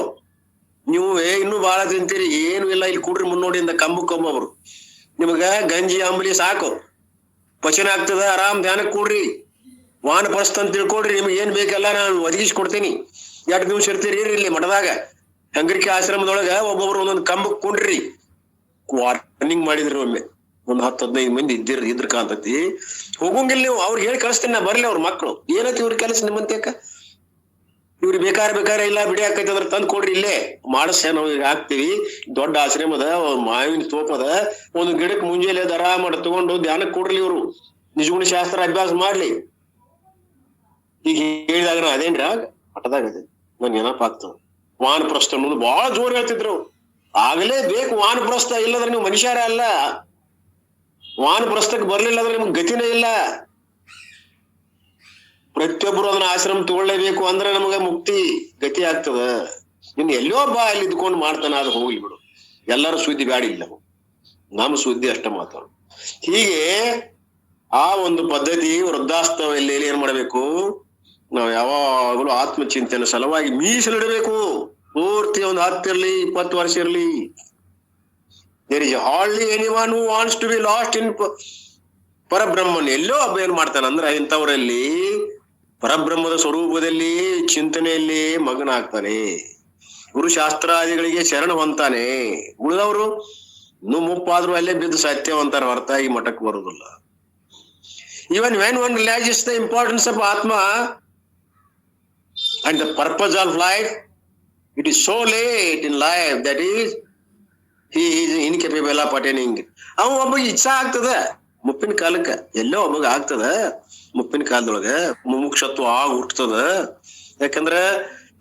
ನೀವು ಇನ್ನೂ ಬಾಳ ತಿಂತೀರಿ, ಏನು ಇಲ್ಲ, ಇಲ್ಲಿ ಕೂಡ್ರಿ ಮುನ್ನೋಡಿಯಿಂದ ಕಂಬರು. ನಿಮಗ ಗಂಜಿ ಅಂಬಲಿ ಸಾಕು, ಪಚನ ಆಗ್ತದ, ಆರಾಮ್ ಧ್ಯಾನಕ್ ಕೂಡ್ರಿ, ವಾನಪ್ರಸ್ಥ ಅಂತ ತಿಳ್ಕೊಡ್ರಿ. ನಿಮ್ಗೆ ಏನ್ ಬೇಕಲ್ಲ ನಾನು ಒದಗಿಸ್ಕೊಡ್ತೀನಿ. 2 ದಿವಸ ಇರ್ತೀರಿ ಇಲ್ಲಿ ಮಠದಾಗ. ಹಂಗರಿಕೆ ಆಶ್ರಮದೊಳಗ ಒಬ್ಬೊಬ್ರು ಒಂದೊಂದು ಕಂಬಕ್ ಕುಂಡ್ರಿ. ವಾರ್ನಿಂಗ್ ಮಾಡಿದ್ರಿ ಒಮ್ಮೆ, ಒಂದ್ 10-15 ಮಂದಿ ಇದ್ರ ಕಾಂತತಿ. ಹೋಗಂಗಿಲ್ಲ ನೀವು, ಅವ್ರಿಗೆ ಹೇಳಿ ಕಳಿಸ್ತೀನಿ ನಾ, ಬರ್ಲಿ ಅವ್ರ ಮಕ್ಕಳು. ಏನೈತಿ ಇವ್ರ ಕೆಲಸ ನಿಮ್ಮಂತೇಕ? ಇವ್ರಿಗೆ ಬೇಕಾರೆ ಇಲ್ಲ, ಬಿಡಿ ಆಕೈತಿ ಅಂದ್ರೆ ತಂದ್ ಕೊಡ್ರಿ, ಇಲ್ಲೇ ಮಾಡಿಸ ನಾವು ಈಗ ಹಾಕ್ತಿವಿ. ದೊಡ್ಡ ಆಶ್ರಮದ ಮಾವಿನ ತೋಪದ, ಒಂದು ಗಿಡಕ್ ಮುಂಜಾನೆ ದರ ಮಾಡಿ ತಗೊಂಡು ಧ್ಯಾನಕ್ಕೆ ಕೊಡ್ರಿ. ಇವ್ರು ನಿಜಗುಣ ಶಾಸ್ತ್ರ ಅಭ್ಯಾಸ ಮಾಡ್ಲಿ. ಈಗ ಹೇಳಿದಾಗ ಅದೇನ್ರಿ ಆಗ ಮಠದಾಗ ಅದೇ ನನ್ ನೆನಪಾಗ್ತದ. ವಾನಪ್ರಸ್ಥ ಅನ್ನೋದು ಬಹಳ ಜೋರ್ ಹೇಳ್ತಿದ್ರು. ಆಗಲೇ ಬೇಕು ವಾನಪ್ರಸ್ಥ, ಇಲ್ಲದ್ರೆ ನೀವು ಮನುಷ್ಯರೇ ಅಲ್ಲ. ವಾನಪ್ರಸ್ಥಕ್ಕೆ ಬರ್ಲಿಲ್ಲ ಅಂದ್ರೆ ನಿಮ್ಗೆ ಗತಿನೇ ಇಲ್ಲ. ಪ್ರತಿಯೊಬ್ಬರು ಅದನ್ನ ಆಶ್ರಮ ತಗೊಳ್ಳೇಬೇಕು ಅಂದ್ರೆ ನಮಗ ಮುಕ್ತಿ ಗತಿ ಆಗ್ತದ. ಇನ್ ಎಲ್ಲೋ ಒಬ್ಬ ಅಲ್ಲಿ ಇದ್ಕೊಂಡು ಮಾಡ್ತಾನ, ಅದು ಹೋಗ್ಲಿ ಬಿಡು, ಎಲ್ಲರೂ ಸುದ್ದಿ ಬ್ಯಾಡಿಲ್ಲ, ನಮ್ಮ ಸುದ್ದಿ ಅಷ್ಟ ಮಾತಾಡು. ಹೀಗೆ ಆ ಒಂದು ಪದ್ಧತಿ ವೃದ್ಧಾಸ್ತವಲ್ಲಿ ಏನ್ ಮಾಡ್ಬೇಕು? ನಾವು ಯಾವಾಗಲೂ ಆತ್ಮಚಿಂತನೆ ಸಲುವಾಗಿ ಮೀಸಲಿಡಬೇಕು. ಪೂರ್ತಿ ಒಂದು 10 ಇರ್ಲಿ 20 ವರ್ಷ ಇರ್ಲಿ. There is hardly anyone who wants to be lost in Parabrahman. ಎಲ್ಲೋ ಒಬ್ಬ ಏನ್ ಮಾಡ್ತಾನಂದ್ರ ಇಂಥವರಲ್ಲಿ ಪರಬ್ರಹ್ಮದ ಸ್ವರೂಪದಲ್ಲಿ ಚಿಂತನೆಯಲ್ಲಿ ಮಗನ ಆಗ್ತಾನೆ, ಗುರುಶಾಸ್ತ್ರಾದಿಗಳಿಗೆ ಶರಣ ಹೊಂತಾನೆ. ಉಳಿದವರು ಇನ್ನೂ ಮುಪ್ಪಾದ್ರೂ ಅಲ್ಲೇ ಬಿದ್ದು ಸತ್ಯವಂತರ ಹೊರತ ಈ ಮಠಕ್ಕೆ ಬರುವುದಿಲ್ಲ. Even when one realizes the importance of Atma and the purpose of life, it is so late in life, that is, incapable of attaining. ಅವ ಒಬ್ಬಗೆ ಇಚ್ಛಾ ಆಗ್ತದ ಮುಪ್ಪಿನ ಕಾಲಕ್ಕ, ಎಲ್ಲೋ ಒಬ್ಬಗ ಆಗ್ತದ ಮುಪ್ಪಿನ ಕಾಲದೊಳಗ ಮುಮುಕ್ಷತ್ವ ಹುಟ್ಟತದ. ಯಾಕಂದ್ರ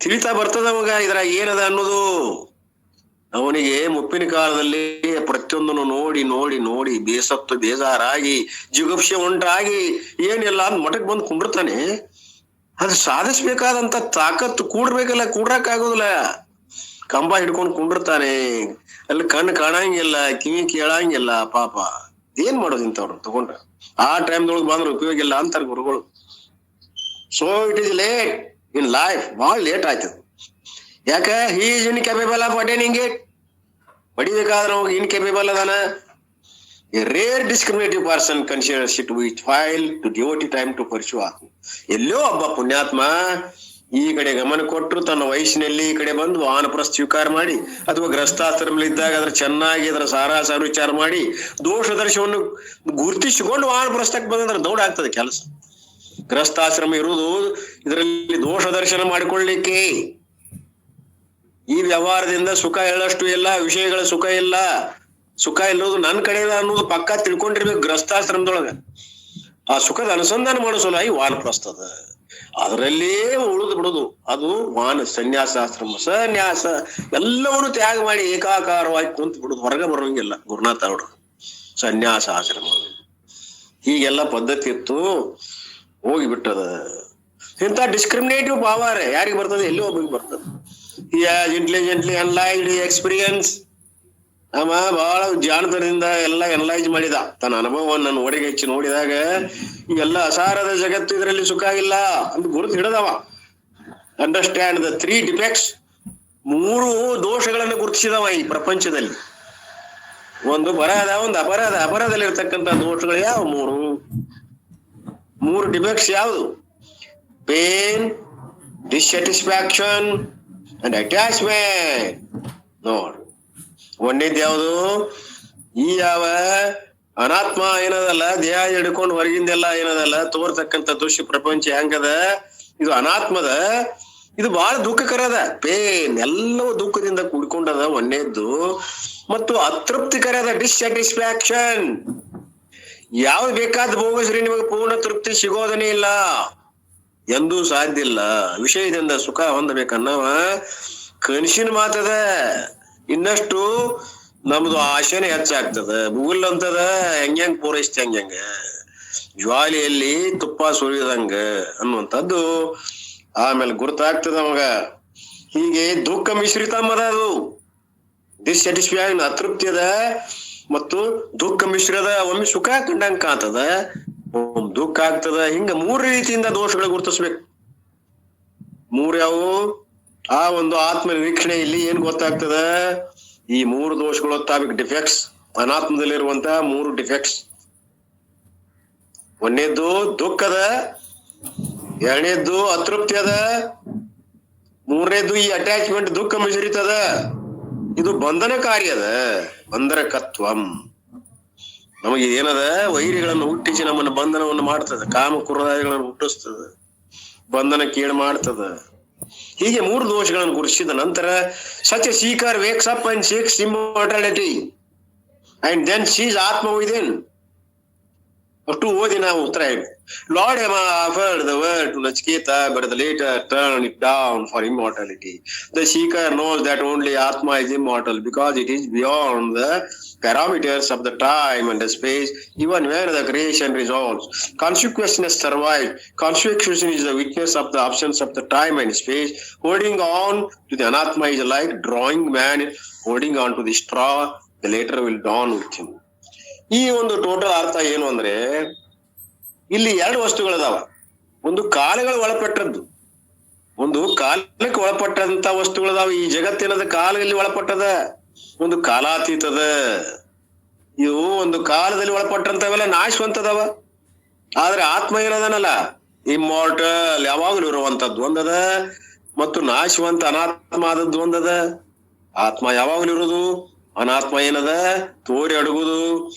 ತಿಳಿತಾ ಬರ್ತದ ಅವಾಗ ಇದ್ರಾಗ ಏನದ ಅನ್ನೋದು. ಅವನಿಗೆ ಮುಪ್ಪಿನ ಕಾಲದಲ್ಲಿ ಪ್ರತಿಯೊಂದನ್ನು ನೋಡಿ ನೋಡಿ ನೋಡಿ ಬೇಸತ್ತು ಬೇಜಾರಾಗಿ ಜಿಗುಪ್ಸೆ ಉಂಟಾಗಿ ಏನಿಲ್ಲ ಅಂದ್ ಮಠಕ್ ಬಂದು ಕುಂಡಿರ್ತಾನೆ. ಅದು ಸಾಧಿಸ್ಬೇಕಾದಂತ ತಾಕತ್ತು ಕೂಡ್ಬೇಕಲ್ಲ, ಕೂಡ್ರಕ್ ಆಗೋದಿಲ್ಲ. ಕಂಬ ಹಿಡ್ಕೊಂಡು ಕುಂಡಿರ್ತಾನೆ, ಅಲ್ಲಿ ಕಣ್ಣು ಕಾಣಂಗಿಲ್ಲ, ಕಿವಿ ಕೇಳಂಗಿಲ್ಲ. ಪಾಪ ಏನ್ ಮಾಡೋದು ಇಂಥವ್ರು ತಗೊಂಡ್ರ. ಆ ಟೈಮ್ದೊಳಗೆ ಬಂದ್ರೆ ಉಪಯೋಗ ಇಲ್ಲ ಅಂತಾರ ಗುರುಗಳು. So it is late in life, ಬಹಳ ಲೇಟ್ ಆಯ್ತದ. ಯಾಕ he is incapable of attaining it. ಪಡಿಬೇಕಾದ್ರೆ ಅವಾಗ ಇನ್ಕೆಪೇಬಲ್ ಅದಾನ. A rare discriminative person considers it which fail to devote time to pursue Atma. ಎಲ್ಲೋ ಒಬ್ಬ ಪುಣ್ಯಾತ್ಮ ಈ ಕಡೆ ಗಮನ ಕೊಟ್ಟರು, ತನ್ನ ವಯಸ್ಸಿನಲ್ಲಿ ಈ ಕಡೆ ಬಂದು ವಾನಪ್ರಸ್ಥ ಸ್ವೀಕಾರ ಮಾಡಿ ಅಥವಾ ಗ್ರಸ್ತಾಶ್ರಮದಲ್ಲಿದ್ದಾಗ ಅದ್ರ ಚೆನ್ನಾಗಿ ಅದರ ಸಾರಾಸಾರ ವಿಚಾರ ಮಾಡಿ ದೋಷ ದರ್ಶನವನ್ನು ಗುರುತಿಸಿಕೊಂಡು ವಾನಪ್ರಸ್ಥಕ್ಕೆ ಬಂದ್ರೆ ದೌಡ ಆಗ್ತದೆ ಕೆಲಸ. ಗ್ರಸ್ತಾಶ್ರಮ ಇರುವುದು ಇದರಲ್ಲಿ ದೋಷ ದರ್ಶನ ಮಾಡಿಕೊಳ್ಳಿಕ್ಕೆ. ಈ ವ್ಯವಹಾರದಿಂದ ಸುಖ ಹೇಳಷ್ಟು ಇಲ್ಲ, ವಿಷಯಗಳ ಸುಖ ಇಲ್ಲ. ಸುಖ ಇಲ್ಲೋದು ನನ್ನ ಕಡೆ ಅನ್ನೋದು ಪಕ್ಕ ತಿಳ್ಕೊಂಡಿರ್ಬೇಕು ಗ್ರಸ್ತಾಶ್ರಮದೊಳಗ. ಆ ಸುಖದ ಅನುಸಂಧಾನ ಮಾಡೋ ಸಲುವಾಗಿ ವಾನಪ್ರಸ್ಥದ, ಅದರಲ್ಲೇ ಉಳಿದು ಬಿಡುದು. ಅದು ಸನ್ಯಾಸಾಶ್ರಮ, ಸನ್ಯಾಸ ಎಲ್ಲವನ್ನು ತ್ಯಾಗ ಮಾಡಿ ಏಕಾಕಾರವಾಗಿ ಕುಂತು ಬಿಡುದು, ಹೊರಗೆ ಬರೋಂಗಿಲ್ಲ. ಗುರುನಾಥ ಅವರು ಸನ್ಯಾಸಾಶ್ರಮ ಹೀಗೆಲ್ಲ ಪದ್ಧತಿ ಇತ್ತು, ಹೋಗಿಬಿಟ್ಟದ. ಇಂಥ ಡಿಸ್ಕ್ರಿಮಿನೇಟಿವ್ ಪವರ್ ಯಾರಿಗೆ ಬರ್ತದೆ? ಎಲ್ಲಿ ಒಬ್ಬರಿಗೆ ಬರ್ತದೆ. Intelligently analysed experience. ಅವ ಬಹಳ ಜಾಣತನದಿಂದ ಎಲ್ಲ ಎನ್ಲೈಜ್ ಮಾಡಿದ. ತನ್ನ ಅನುಭವವನ್ನು ನಾನು ಒಡೆಗೆ ಹೆಚ್ಚಿ ನೋಡಿದಾಗ ಎಲ್ಲ ಅಸಾರದ ಜಗತ್ತು, ಇದರಲ್ಲಿ ಸುಖ ಇಲ್ಲ ಅಂತ ಗುರುತು ಹಿಡದವ. Understand the 3 defects. 3 ದೋಷಗಳನ್ನು ಗುರುತಿಸಿದವ ಈ ಪ್ರಪಂಚದಲ್ಲಿ. ಒಂದು ಬರಾದ, ಒಂದು ಅಪರಾಧ. ಅಪರಾಧದಲ್ಲಿ ಇರ್ತಕ್ಕಂಥ ದೋಷಗಳು ಯಾವ? 3 ಡಿಫೆಕ್ಟ್ಸ್ ಯಾವುದು? Pain, dissatisfaction and attachment. ನೋಡ್, ಒಂದೇದ್ ಯಾವುದು? ಈ ಯಾವ ಅನಾತ್ಮ ಏನದಲ್ಲ, ದೇಹ ಹಿಡ್ಕೊಂಡು ಹೊರಗಿಂದೆಲ್ಲ ಏನದಲ್ಲ ತೋರ್ತಕ್ಕಂಥ ದೃಶ್ಯ ಪ್ರಪಂಚ ಹೆಂಗದ, ಇದು ಅನಾತ್ಮದ. ಇದು ಬಹಳ ದುಃಖಕರದ. ಪೇನ್ ಎಲ್ಲವೂ ದುಃಖದಿಂದ ಕೂಡ್ಕೊಂಡದ ಒಂದೇದ್ದು. ಮತ್ತು ಅತೃಪ್ತಿಕರದ ಡಿಸ್ಸ್ಯಾಟಿಸ್ಫ್ಯಾಕ್ಷನ್. ಯಾವ್ದು ಬೇಕಾದ ಭೋಗಶ್ರೀ ನಿಮಗೆ ಪೂರ್ಣ ತೃಪ್ತಿ ಸಿಗೋದನೇ ಇಲ್ಲ, ಎಂದೂ ಸಾಧ್ಯ ಇಲ್ಲ. ವಿಷಯದಿಂದ ಸುಖ ಹೊಂದಬೇಕನ್ನವ ಕನಸಿನ ಮಾತದ. ಇನ್ನಷ್ಟು ನಮ್ದು ಆಶೆನೆ ಹೆಚ್ಚಾಗ್ತದ. ಭೂಗುಲ್ ಅಂತದ, ಹೆಂಗ್ ಪೂರೈಸ್ತ ಹೆಂಗ ಜ್ವಾಲಿಯಲ್ಲಿ ತುಪ್ಪ ಸುರಿದಂಗ ಅನ್ನುವಂಥದ್ದು ಆಮೇಲೆ ಗುರುತಾಗ್ತದ ಅವಾಗ. ಹೀಗೆ ದುಃಖ ಮಿಶ್ರಿತ ಮದ ಅದು. ಡಿಸ್ಸ್ಯಾಟಿಸ್ಫ್ಯಾಕ್ಷನ್ ಅತೃಪ್ತಿ ಅದ ಮತ್ತು ದುಃಖ ಮಿಶ್ರದ. ಒಮ್ಮೆ ಸುಖ ಕಂಡಂಗ ಕಾಣ್ತದ, ಒಮ್ಮೆ ದುಃಖ ಆಗ್ತದ. ಹಿಂಗ 3 ರೀತಿಯಿಂದ ದೋಷಗಳು ಗುರುತಿಸ್ಬೇಕು. 3 ಯಾವು? ಆ ಒಂದು ಆತ್ಮ ನಿರೀಕ್ಷಣೆ ಇಲ್ಲಿ ಏನ್ ಗೊತ್ತಾಗ್ತದ? ಈ 3 ದೋಷಗಳು ಗೊತ್ತಾಗ್ಬೇಕು. Defects, ಅನಾತ್ಮದಲ್ಲಿರುವಂತಹ 3 defects. ಒಂದೇದ್ದು ದುಃಖದ, ಎರಡನೇದ್ದು ಅತೃಪ್ತಿ ಅದ, ಮೂರನೇದ್ದು ಈ ಅಟ್ಯಾಚ್ಮೆಂಟ್ ದುಃಖ ಮಿಶ್ರಿತದ. ಇದು ಬಂಧನಕಾರಿ ಅದ, ಬಂಧನಕತ್ವಂ. ನಮಗೆ ಏನದ? ವೈರಿಗಳನ್ನು ಹುಟ್ಟಿಸಿ ನಮ್ಮನ್ನ ಬಂಧನವನ್ನು ಮಾಡ್ತದ, ಕಾಮ ಕ್ರೋಧಾದಿಗಳನ್ನು ಹುಟ್ಟಿಸ್ತದ, ಬಂಧನ ಕೇಡು ಮಾಡ್ತದ. ಹೀಗೆ 3 ದೋಷಗಳನ್ನು ಗುರುತಿಸಿದ ನಂತರ such a seeker wakes up and seeks immortality and then sees Atma within. ಅಷ್ಟು ಓದಿ ನಾವು ಉತ್ತರ ಹೇಳಿ. Lord Yama offered the word to Nachiketa, but the later turned it down for immortality. The seeker knows that only Atma is immortal because it is beyond the parameters of the time and the space, even when the creation resolves. Consciousness survives. Consciousness is the witness of the absence of the time and space. Holding on to the Anatma is like drawing man holding on to the straw. The later will dawn with him. ಈ ಒಂದು ಟೋಟಲ್ ಅರ್ಥ ಏನು ಅಂದ್ರೆ, ಇಲ್ಲಿ 2 ವಸ್ತುಗಳದಾವ. ಒಂದು ಕಾಲಗಳು ಒಳಪಟ್ಟದ್ದು, ಒಂದು ಕಾಲಕ್ಕೆ ಒಳಪಟ್ಟಂತ ವಸ್ತುಗಳದಾವ. ಈ ಜಗತ್ತಿನದ ಕಾಲದಲ್ಲಿ ಒಳಪಟ್ಟದ, ಒಂದು ಕಾಲಾತೀತದ. ಇವು ಒಂದು ಕಾಲದಲ್ಲಿ ಒಳಪಟ್ಟಂತವೆಲ್ಲ ನಾಶವಂತದವ. ಆದ್ರೆ ಆತ್ಮ ಏನದನಲ್ಲ, ಇಮ್ಮಾರ್ಟಲ್, ಯಾವಾಗಲೂ ಇರುವಂತದ್ದು ಒಂದದ, ಮತ್ತು ನಾಶವಂತ ಅನಾತ್ಮ ಆದದ್ದು ಒಂದದ. ಆತ್ಮ ಯಾವಾಗಲೂ ಇರುವುದು, ಅನಾತ್ಮ ಏನದ ತೋರಿ ಅಡಗುದು.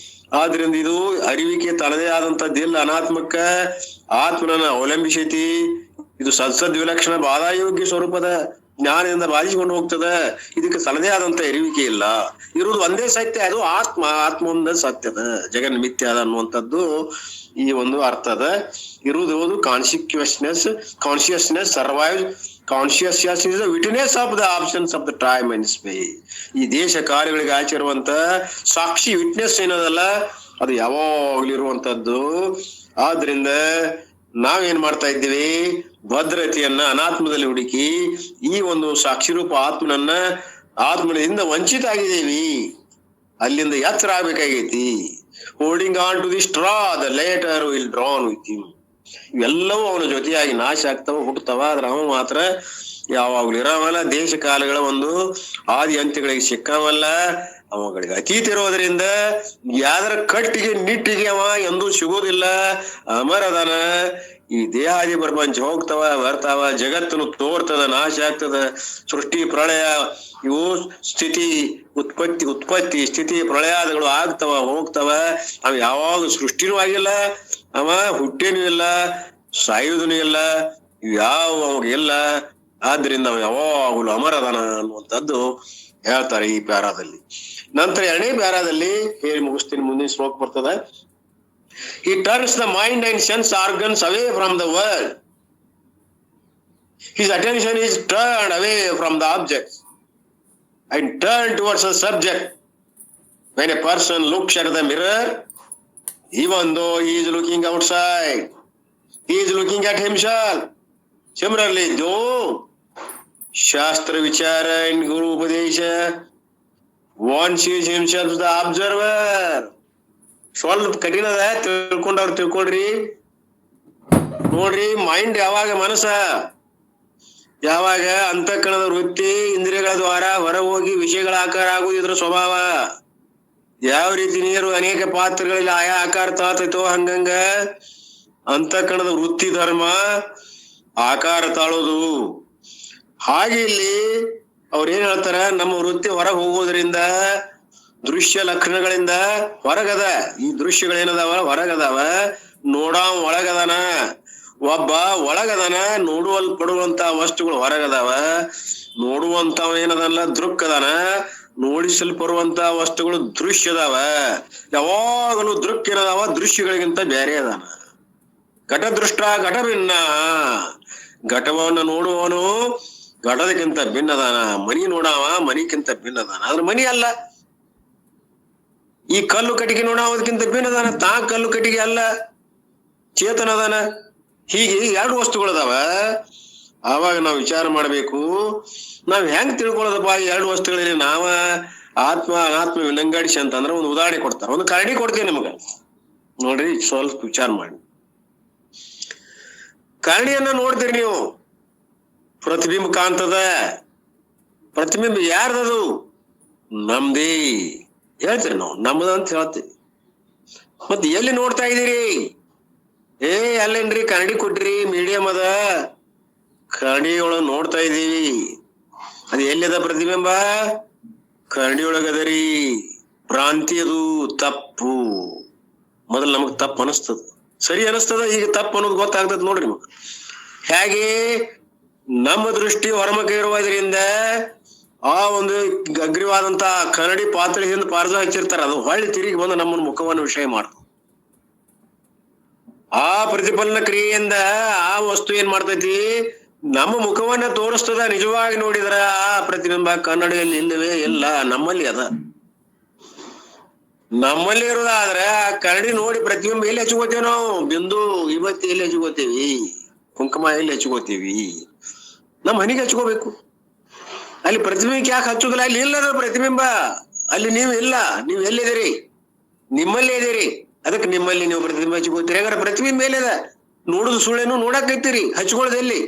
ಆದ್ರಿಂದ ಇದು ಅರಿವಿಕೆ ತನ್ನದೇ ಆದಂತದ್ದಿಲ್ಲ. ಅನಾತ್ಮಕ್ಕ ಆತ್ಮನನ್ನ ಅವಲಂಬಿಸೈತಿ. ಇದು ಸತ್ಸದ್ ವಿಲಕ್ಷಣ ಬಾಧಾಯೋಗ್ಯ ಸ್ವರೂಪದ ಜ್ಞಾನದಿಂದ ಬಾಧಿಸಿಕೊಂಡು ಹೋಗ್ತದ. ಇದಕ್ಕೆ ತನ್ನದೇ ಆದಂತ ಎರುವಿಕೆ ಇಲ್ಲ. ಇರುವುದು ಒಂದೇ ಸತ್ಯ, ಅದು ಆತ್ಮ. ಆತ್ಮ ಒಂದೇ ಸತ್ಯದ, ಜಗನ್ ಮಿಥ್ಯ ಅದ ಅನ್ನುವಂಥದ್ದು ಈ ಒಂದು ಅರ್ಥ ಅದ. ಇರುವುದು consciousness survive. Consciousness is the witness of the absence of the time and space. ಈ ದೇಶ ಕಾರ್ಯಗಳಿಗೆ ಆಚರಿರುವಂತ ಸಾಕ್ಷಿ ವಿಟ್ನೆಸ್ ಏನದಲ್ಲ, ಅದು ಯಾವಾಗ್ಲೂ ಇರುವಂತದ್ದು. ಆದ್ರಿಂದ ನಾವೇನ್ ಮಾಡ್ತಾ ಇದ್ದೀವಿ, ಭದ್ರತೆಯನ್ನ ಅನಾತ್ಮದಲ್ಲಿ ಹುಡುಕಿ ಈ ಒಂದು ಸಾಕ್ಷಿರೂಪ ಆತ್ಮನಿಂದ ವಂಚಿತ ಆಗಿದ್ದೀವಿ. ಅಲ್ಲಿಂದ ಎಚ್ಚರ ಆಗ್ಬೇಕಾಗೈತಿ. Holding on to the straw the latter will drown with him. ಇವೆಲ್ಲವೂ ಅವನ ಜೊತೆಯಾಗಿ ನಾಶ ಆಗ್ತಾವ, ಹುಟ್ಟುತ್ತಾವ. ಆದ್ರೆ ಅವ ಮಾತ್ರ ಯಾವಾಗ್ಲೂ ಇರೋವಲ್ಲ. ದೇಶ ಕಾಲಗಳ ಒಂದು ಆದಿ ಅಂತ್ಯಗಳಿಗೆ ಸಿಕ್ಕವಲ್ಲ. ಅವುಗಳಿಗೆ ಅತೀತ ಇರೋದ್ರಿಂದ ಯಾವ್ದರ ಕಟ್ಟಿಗೆ ನಿಟ್ಟಿಗೆ ಅವ ಎಂದೂ ಸಿಗೋದಿಲ್ಲ. ಅಮರದನ. ಈ ದೇಹಾದಿ ಪ್ರಪಂಚ ಹೋಗ್ತಾವ, ಬರ್ತಾವ, ಜಗತ್ತನ್ನು ತೋರ್ತದ, ನಾಶ ಆಗ್ತದ. ಸೃಷ್ಟಿ ಪ್ರಳಯ ಇವು ಸ್ಥಿತಿ ಉತ್ಪತ್ತಿ ಸ್ಥಿತಿ ಪ್ರಳಯಾದಗಳು ಆಗ್ತಾವ, ಹೋಗ್ತಾವ. ಅವ ಯಾವಾಗ ಸೃಷ್ಟಿನೂ ಆಗಿಲ್ಲ, ಅವ ಹುಟ್ಟೇನೂ ಇಲ್ಲ, ಸಾಯುವುದೂ ಇಲ್ಲ, ಯಾವ ಅವಾಗಿಲ್ಲ. ಆದ್ರಿಂದ ಅವ ಯಾವಾಗಲೂ ಅಮರದನ ಅನ್ನುವಂಥದ್ದು ಹೇಳ್ತಾರೆ ಈ ಪ್ಯಾರಾದಲ್ಲಿ. ನಂತರ ಎರಡನೇ ಪ್ಯಾರಾದಲ್ಲಿ ಹೇಳಿ ಮುಗಿಸ್ತೀನಿ, ಮುಂದಿನ ಶ್ಲೋಕ ಬರ್ತದೆ. He turns the mind and sense organs away from the world. His attention is turned away from the objects and turned towards the subject. When a person looks at the mirror, even though he is looking outside, he is looking at himself. Similarly, though Shastra Vichara and Guru Upadesha, one sees himself the observer. ಸ್ವಲ್ಪ ಕಠಿಣ ಅದ, ತಿಳ್ಕೊಂಡವ್ರು ತಿಳ್ಕೊಳ್ರಿ. ನೋಡ್ರಿ, ಮೈಂಡ್ ಯಾವಾಗ ಯಾವಾಗ ಅಂತಃಕರಣದ ವೃತ್ತಿ ಇಂದ್ರಿಯಗಳ ದ್ವಾರ ಹೊರ ಹೋಗಿ ವಿಷಯಗಳ ಆಕಾರ ಆಗುವುದು ಇದ್ರ ಸ್ವಭಾವ. ಯಾವ ರೀತಿ ನೀರು ಅನೇಕ ಪಾತ್ರಗಳಲ್ಲಿ ಆಯಾ ಆಕಾರ ತಾತೈತೋ ಹಂಗಂಗ ಅಂತಃಕರಣದ ವೃತ್ತಿ ಧರ್ಮ ಆಕಾರ ತಾಳೋದು. ಹಾಗೆ ಇಲ್ಲಿ ಅವ್ರ ಏನ್ ಹೇಳ್ತಾರ, ನಮ್ಮ ವೃತ್ತಿ ಹೊರ ಹೋಗೋದ್ರಿಂದ ದೃಶ್ಯ ಲಕ್ಷಣಗಳಿಂದ ಹೊರಗದ. ಈ ದೃಶ್ಯಗಳೇನದಾವ ಹೊರಗದಾವ, ನೋಡಾವ ಒಳಗದಾನ. ಒಬ್ಬ ಒಳಗದಾನ, ನೋಡುವಲ್ಪಡುವಂತ ವಸ್ತುಗಳು ಹೊರಗದಾವ. ನೋಡುವಂತವ ಏನದಲ್ಲ ದೃಕ್ಕದಾನ, ನೋಡಿಸಲ್ಪಡುವಂತ ವಸ್ತುಗಳು ದೃಶ್ಯದಾವ. ಯಾವಾಗಲೂ ದೃಕ್ ಏನದಾವ ದೃಶ್ಯಗಳಿಗಿಂತ ಬೇರೆ ಅದಾನ. ಘಟದೃಷ್ಟ ಘಟ ಭಿನ್ನ. ಘಟವನ್ನ ನೋಡುವವನು ಘಟದಕ್ಕಿಂತ ಭಿನ್ನದಾನ. ಮನಿ ನೋಡಾವ ಮನಿಕ್ಕಿಂತ ಭಿನ್ನದಾನ. ಆದ್ರೆ ಮನಿ ಅಲ್ಲ. ಈ ಕಲ್ಲು ಕಟ್ಟಿಗೆ ನೋಡೋದಕ್ಕಿಂತ ಭಿನ್ನದಾನ. ತಾ ಕಲ್ಲು ಕಟ್ಟಿಗೆ ಅಲ್ಲ, ಚೇತನದಾನ. ಹೀಗೆ ಎರಡು ವಸ್ತುಗಳದಾವ. ಆವಾಗ ನಾವು ವಿಚಾರ ಮಾಡ್ಬೇಕು, ನಾವ್ ಹೆಂಗ್ ತಿಳ್ಕೊಳ್ಳೋದಪ್ಪ ಈ ಎರಡು ವಸ್ತುಗಳಲ್ಲಿ. ನಾವ ಆತ್ಮ ಅನಾತ್ಮ ವಿಲಂಗಡಿಸಿ ಅಂತಂದ್ರೆ ಒಂದು ಉದಾಹರಣೆ ಕೊಡ್ತಾರ, ಒಂದು ಕರಡಿ ಕೊಡ್ತೇನೆ ನಿಮ್ಗ. ನೋಡ್ರಿ, ಸ್ವಲ್ಪ ವಿಚಾರ ಮಾಡಿ. ಕರಡಿಯನ್ನ ನೋಡ್ತೀರಿ ನೀವು, ಪ್ರತಿಬಿಂಬ ಕಾಣ್ತದ. ಪ್ರತಿಬಿಂಬ ಯಾರ್ದದು? ನಮ್ದೇ ಹೇಳ್ತೀರಿ ನಾವು, ನಮ್ಮದ ಅಂತ ಹೇಳ್ತೀವಿ. ಮತ್ತೆ ಎಲ್ಲಿ ನೋಡ್ತಾ ಇದ್ದೀರಿ? ಅಲ್ಲೇನ್ರಿ ಕನ್ನಡಿ ಕೊಟ್ರಿ, ಮೀಡಿಯಂ ಅದ, ಕನ್ನಡಿ ಒಳಗ ನೋಡ್ತಾ ಇದೀವಿ. ಅದು ಎಲ್ಲಿದ ಪ್ರತಿಬಿಂಬ? ಕನ್ನಡಿ ಒಳಗದರಿ. ಭ್ರಾಂತಿ, ಅದು ತಪ್ಪು. ಮೊದಲು ನಮಗ್ ತಪ್ಪು ಅನಿಸ್ತದ, ಸರಿ ಅನಿಸ್ತದ, ಈಗ ತಪ್ಪು ಅನ್ನೋದು ಗೊತ್ತಾಗ್ತದ. ನೋಡ್ರಿ ನಿಮಗ್ ಹೇಗೆ ನಮ್ಮ ದೃಷ್ಟಿ ಹೊರಮುಖ ಇರುವುದರಿಂದ ಆ ಒಂದು ಅಗ್ರಿವಾದಂತ ಕನ್ನಡಿ ಪಾತ್ರೆಯಿಂದ ಪಾರ್ಜ ಹಚ್ಚಿರ್ತಾರ, ಅದು ಹೊಳ್ಳಿ ತಿರುಗಿ ಬಂದು ನಮ್ಮನ್ನ ಮುಖವನ್ನು ವಿಷಯ ಮಾಡ್ತದೆ. ಆ ಪ್ರತಿಫಲನ ಕ್ರಿಯೆಯಿಂದ ಆ ವಸ್ತು ಏನ್ ಮಾಡ್ತೈತಿ, ನಮ್ಮ ಮುಖವನ್ನ ತೋರಿಸ್ತದ. ನಿಜವಾಗಿ ನೋಡಿದ್ರ ಆ ಪ್ರತಿಬಿಂಬ ಕನ್ನಡಿಯಲ್ಲಿ ಇಲ್ಲವೇ ಇಲ್ಲ, ನಮ್ಮಲ್ಲಿ ಅದ. ನಮ್ಮಲ್ಲಿ ಇರೋದಾದ್ರೆ ಆ ಕನ್ನಡಿ ನೋಡಿ ಪ್ರತಿಬಿಂಬ ಎಲ್ಲಿ ಹಚ್ಕೋತೇವಿ ನಾವು? ಬಿಂದು ವಿಭಕ್ತಿ ಎಲ್ಲಿ ಹಚ್ಕೋತೇವಿ? ಕುಂಕುಮ ಎಲ್ಲಿ ಹಚ್ಕೋತೀವಿ? ನಮ್ಮ ಮನೆಗೆ ಹಚ್ಕೋಬೇಕು. ಅಲ್ಲಿ ಪ್ರತಿಬಿಂಬಕ್ಕೆ ಯಾಕೆ ಹಚ್ಚುದಿಲ್ಲ? ಅಲ್ಲಿ ಇಲ್ಲದ ಪ್ರತಿಬಿಂಬ, ಅಲ್ಲಿ ನೀವು ಇಲ್ಲ. ನೀವು ಎಲ್ಲಿದ್ದೀರಿ? ನಿಮ್ಮಲ್ಲಿ ಇದೀರಿ. ಅದಕ್ಕೆ ನಿಮ್ಮಲ್ಲಿ ನೀವು ಪ್ರತಿಬಿಂಬ ಹಚ್ಕೋತೀರಿ. ಹಾಗಾದ್ರೆ ಪ್ರತಿಬಿಂಬ ಎಲ್ಲಿದೆ? ನೋಡುದು ಸುಳ್ಳೇನು? ನೋಡಕೈತೀರಿ, ಹಚ್ಕೊಳ್ಳೋದು ಎಲ್ಲಿ?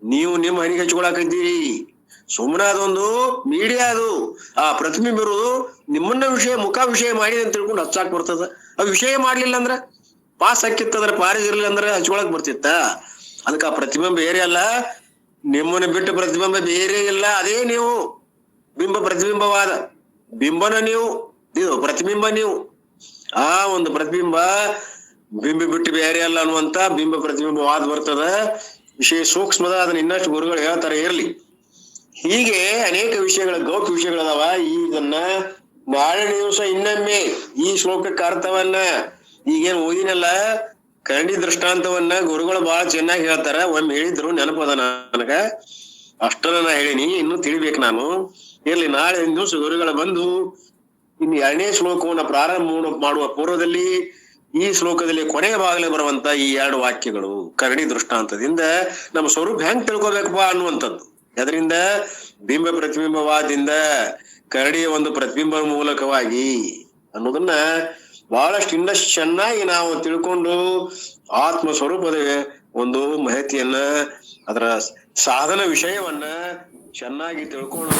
ನೀವು ನಿಮ್ಮ ಮನೆಗೆ ಹಚ್ಕೊಳಕೈತೀರಿ. ಸುಮ್ಮನೆ ಅದೊಂದು ಮೀಡಿಯಾ. ಅದು ಆ ಪ್ರತಿಬಿಂಬ ಇರುವುದು ನಿಮ್ಮನ್ನ ವಿಷಯ, ಮುಖ ವಿಷಯ ಮಾಡಿ ಅಂತ ತಿಳ್ಕೊಂಡು ಹಚ್ಚಾಕ್ ಬರ್ತದ. ಅದು ವಿಷಯ ಮಾಡ್ಲಿಲ್ಲ ಅಂದ್ರ, ಪಾಸ್ ಹಾಕಿತ್ತಂದ್ರ, ಪಾರಿಸ್ ಇರ್ಲಿಲ್ಲ ಅಂದ್ರೆ ಹಚ್ಕೊಳಕ್ ಬರ್ತಿತ್ತ. ಅದಕ್ಕೆ ಆ ಪ್ರತಿಬಿಂಬ ಬೇರೆ ಅಲ್ಲ, ನಿಮ್ಮನ್ನ ಬಿಟ್ಟು ಪ್ರತಿಬಿಂಬ ಬೇರೆ ಇಲ್ಲ. ಅದೇ ನೀವು ಬಿಂಬ ಪ್ರತಿಬಿಂಬವಾದ ಬಿಂಬನ ನೀವು, ಇದು ಪ್ರತಿಬಿಂಬ ನೀವು. ಆ ಒಂದು ಪ್ರತಿಬಿಂಬ ಬಿಂಬ ಬಿಟ್ಟು ಬೇರೆ ಅಲ್ಲ ಅನ್ನುವಂತ ಬಿಂಬ ಪ್ರತಿಬಿಂಬವಾದ ಬರ್ತದ. ವಿಷಯ ಸೂಕ್ಷ್ಮದ, ಅದನ್ನ ಇನ್ನಷ್ಟು ಗುರುಗಳು ಹೇಳ್ತಾರೆ. ಇರ್ಲಿ, ಹೀಗೆ ಅನೇಕ ವಿಷಯಗಳ ಗೌಪ್ಯ ವಿಷಯಗಳದಾವ. ಇದನ್ನ ನಾಳೆ ದಿವಸ ಇನ್ನೊಮ್ಮೆ ಈ ಶ್ಲೋಕಕ್ಕೆ ಅರ್ಥವನ್ನ ಈಗೇನ್ ಓದಿನಲ್ಲ ಕರಡಿ ದೃಷ್ಟಾಂತವನ್ನ ಗುರುಗಳು ಬಹಳ ಚೆನ್ನಾಗಿ ಹೇಳ್ತಾರ. ಒಮ್ಮೆ ಹೇಳಿದ್ರು ನೆನಪದ ನನಗ, ಅಷ್ಟನ್ನ ನಾ ಹೇಳಿನಿ, ಇನ್ನು ತಿಳಿಬೇಕು ನಾನು. ಇರ್ಲಿ, ನಾಳೆ ದಿವಸ ಗುರುಗಳ ಬಂದು ಇನ್ನು 2ನೇ ಶ್ಲೋಕವನ್ನ ಪ್ರಾರಂಭ ಮಾಡುವ ಪೂರ್ವದಲ್ಲಿ ಈ ಶ್ಲೋಕದಲ್ಲಿ ಕೊನೆಯ ಭಾಗದಲ್ಲಿ ಬರುವಂತ ಈ 2 ವಾಕ್ಯಗಳು ಕರಡಿ ದೃಷ್ಟಾಂತದಿಂದ ನಮ್ಮ ಸ್ವರೂಪ ಹೆಂಗ್ ತಿಳ್ಕೊಬೇಕಪ್ಪ ಅನ್ನುವಂಥದ್ದು. ಅದರಿಂದ ಬಿಂಬ ಪ್ರತಿಬಿಂಬವಾದಿಂದ ಕರಡಿಯ ಒಂದು ಪ್ರತಿಬಿಂಬ ಮೂಲಕವಾಗಿ ಅನ್ನೋದನ್ನ ಬಹಳಷ್ಟು ಇನ್ನಷ್ಟು ಚೆನ್ನಾಗಿ ನಾವು ತಿಳ್ಕೊಂಡು ಆತ್ಮ ಸ್ವರೂಪದ ಒಂದು ಮಾಹಿತಿಯನ್ನ, ಅದರ ಸಾಧನ ವಿಷಯವನ್ನ ಚೆನ್ನಾಗಿ ತಿಳ್ಕೊಂಡು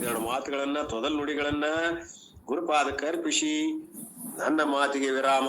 2 ಮಾತುಗಳನ್ನ, ತೊದಲ್ ನುಡಿಗಳನ್ನ ಗುರುಪಾದಕ್ಕೆ ಅರ್ಪಿಸಿ ನನ್ನ ಮಾತಿಗೆ ವಿರಾಮ.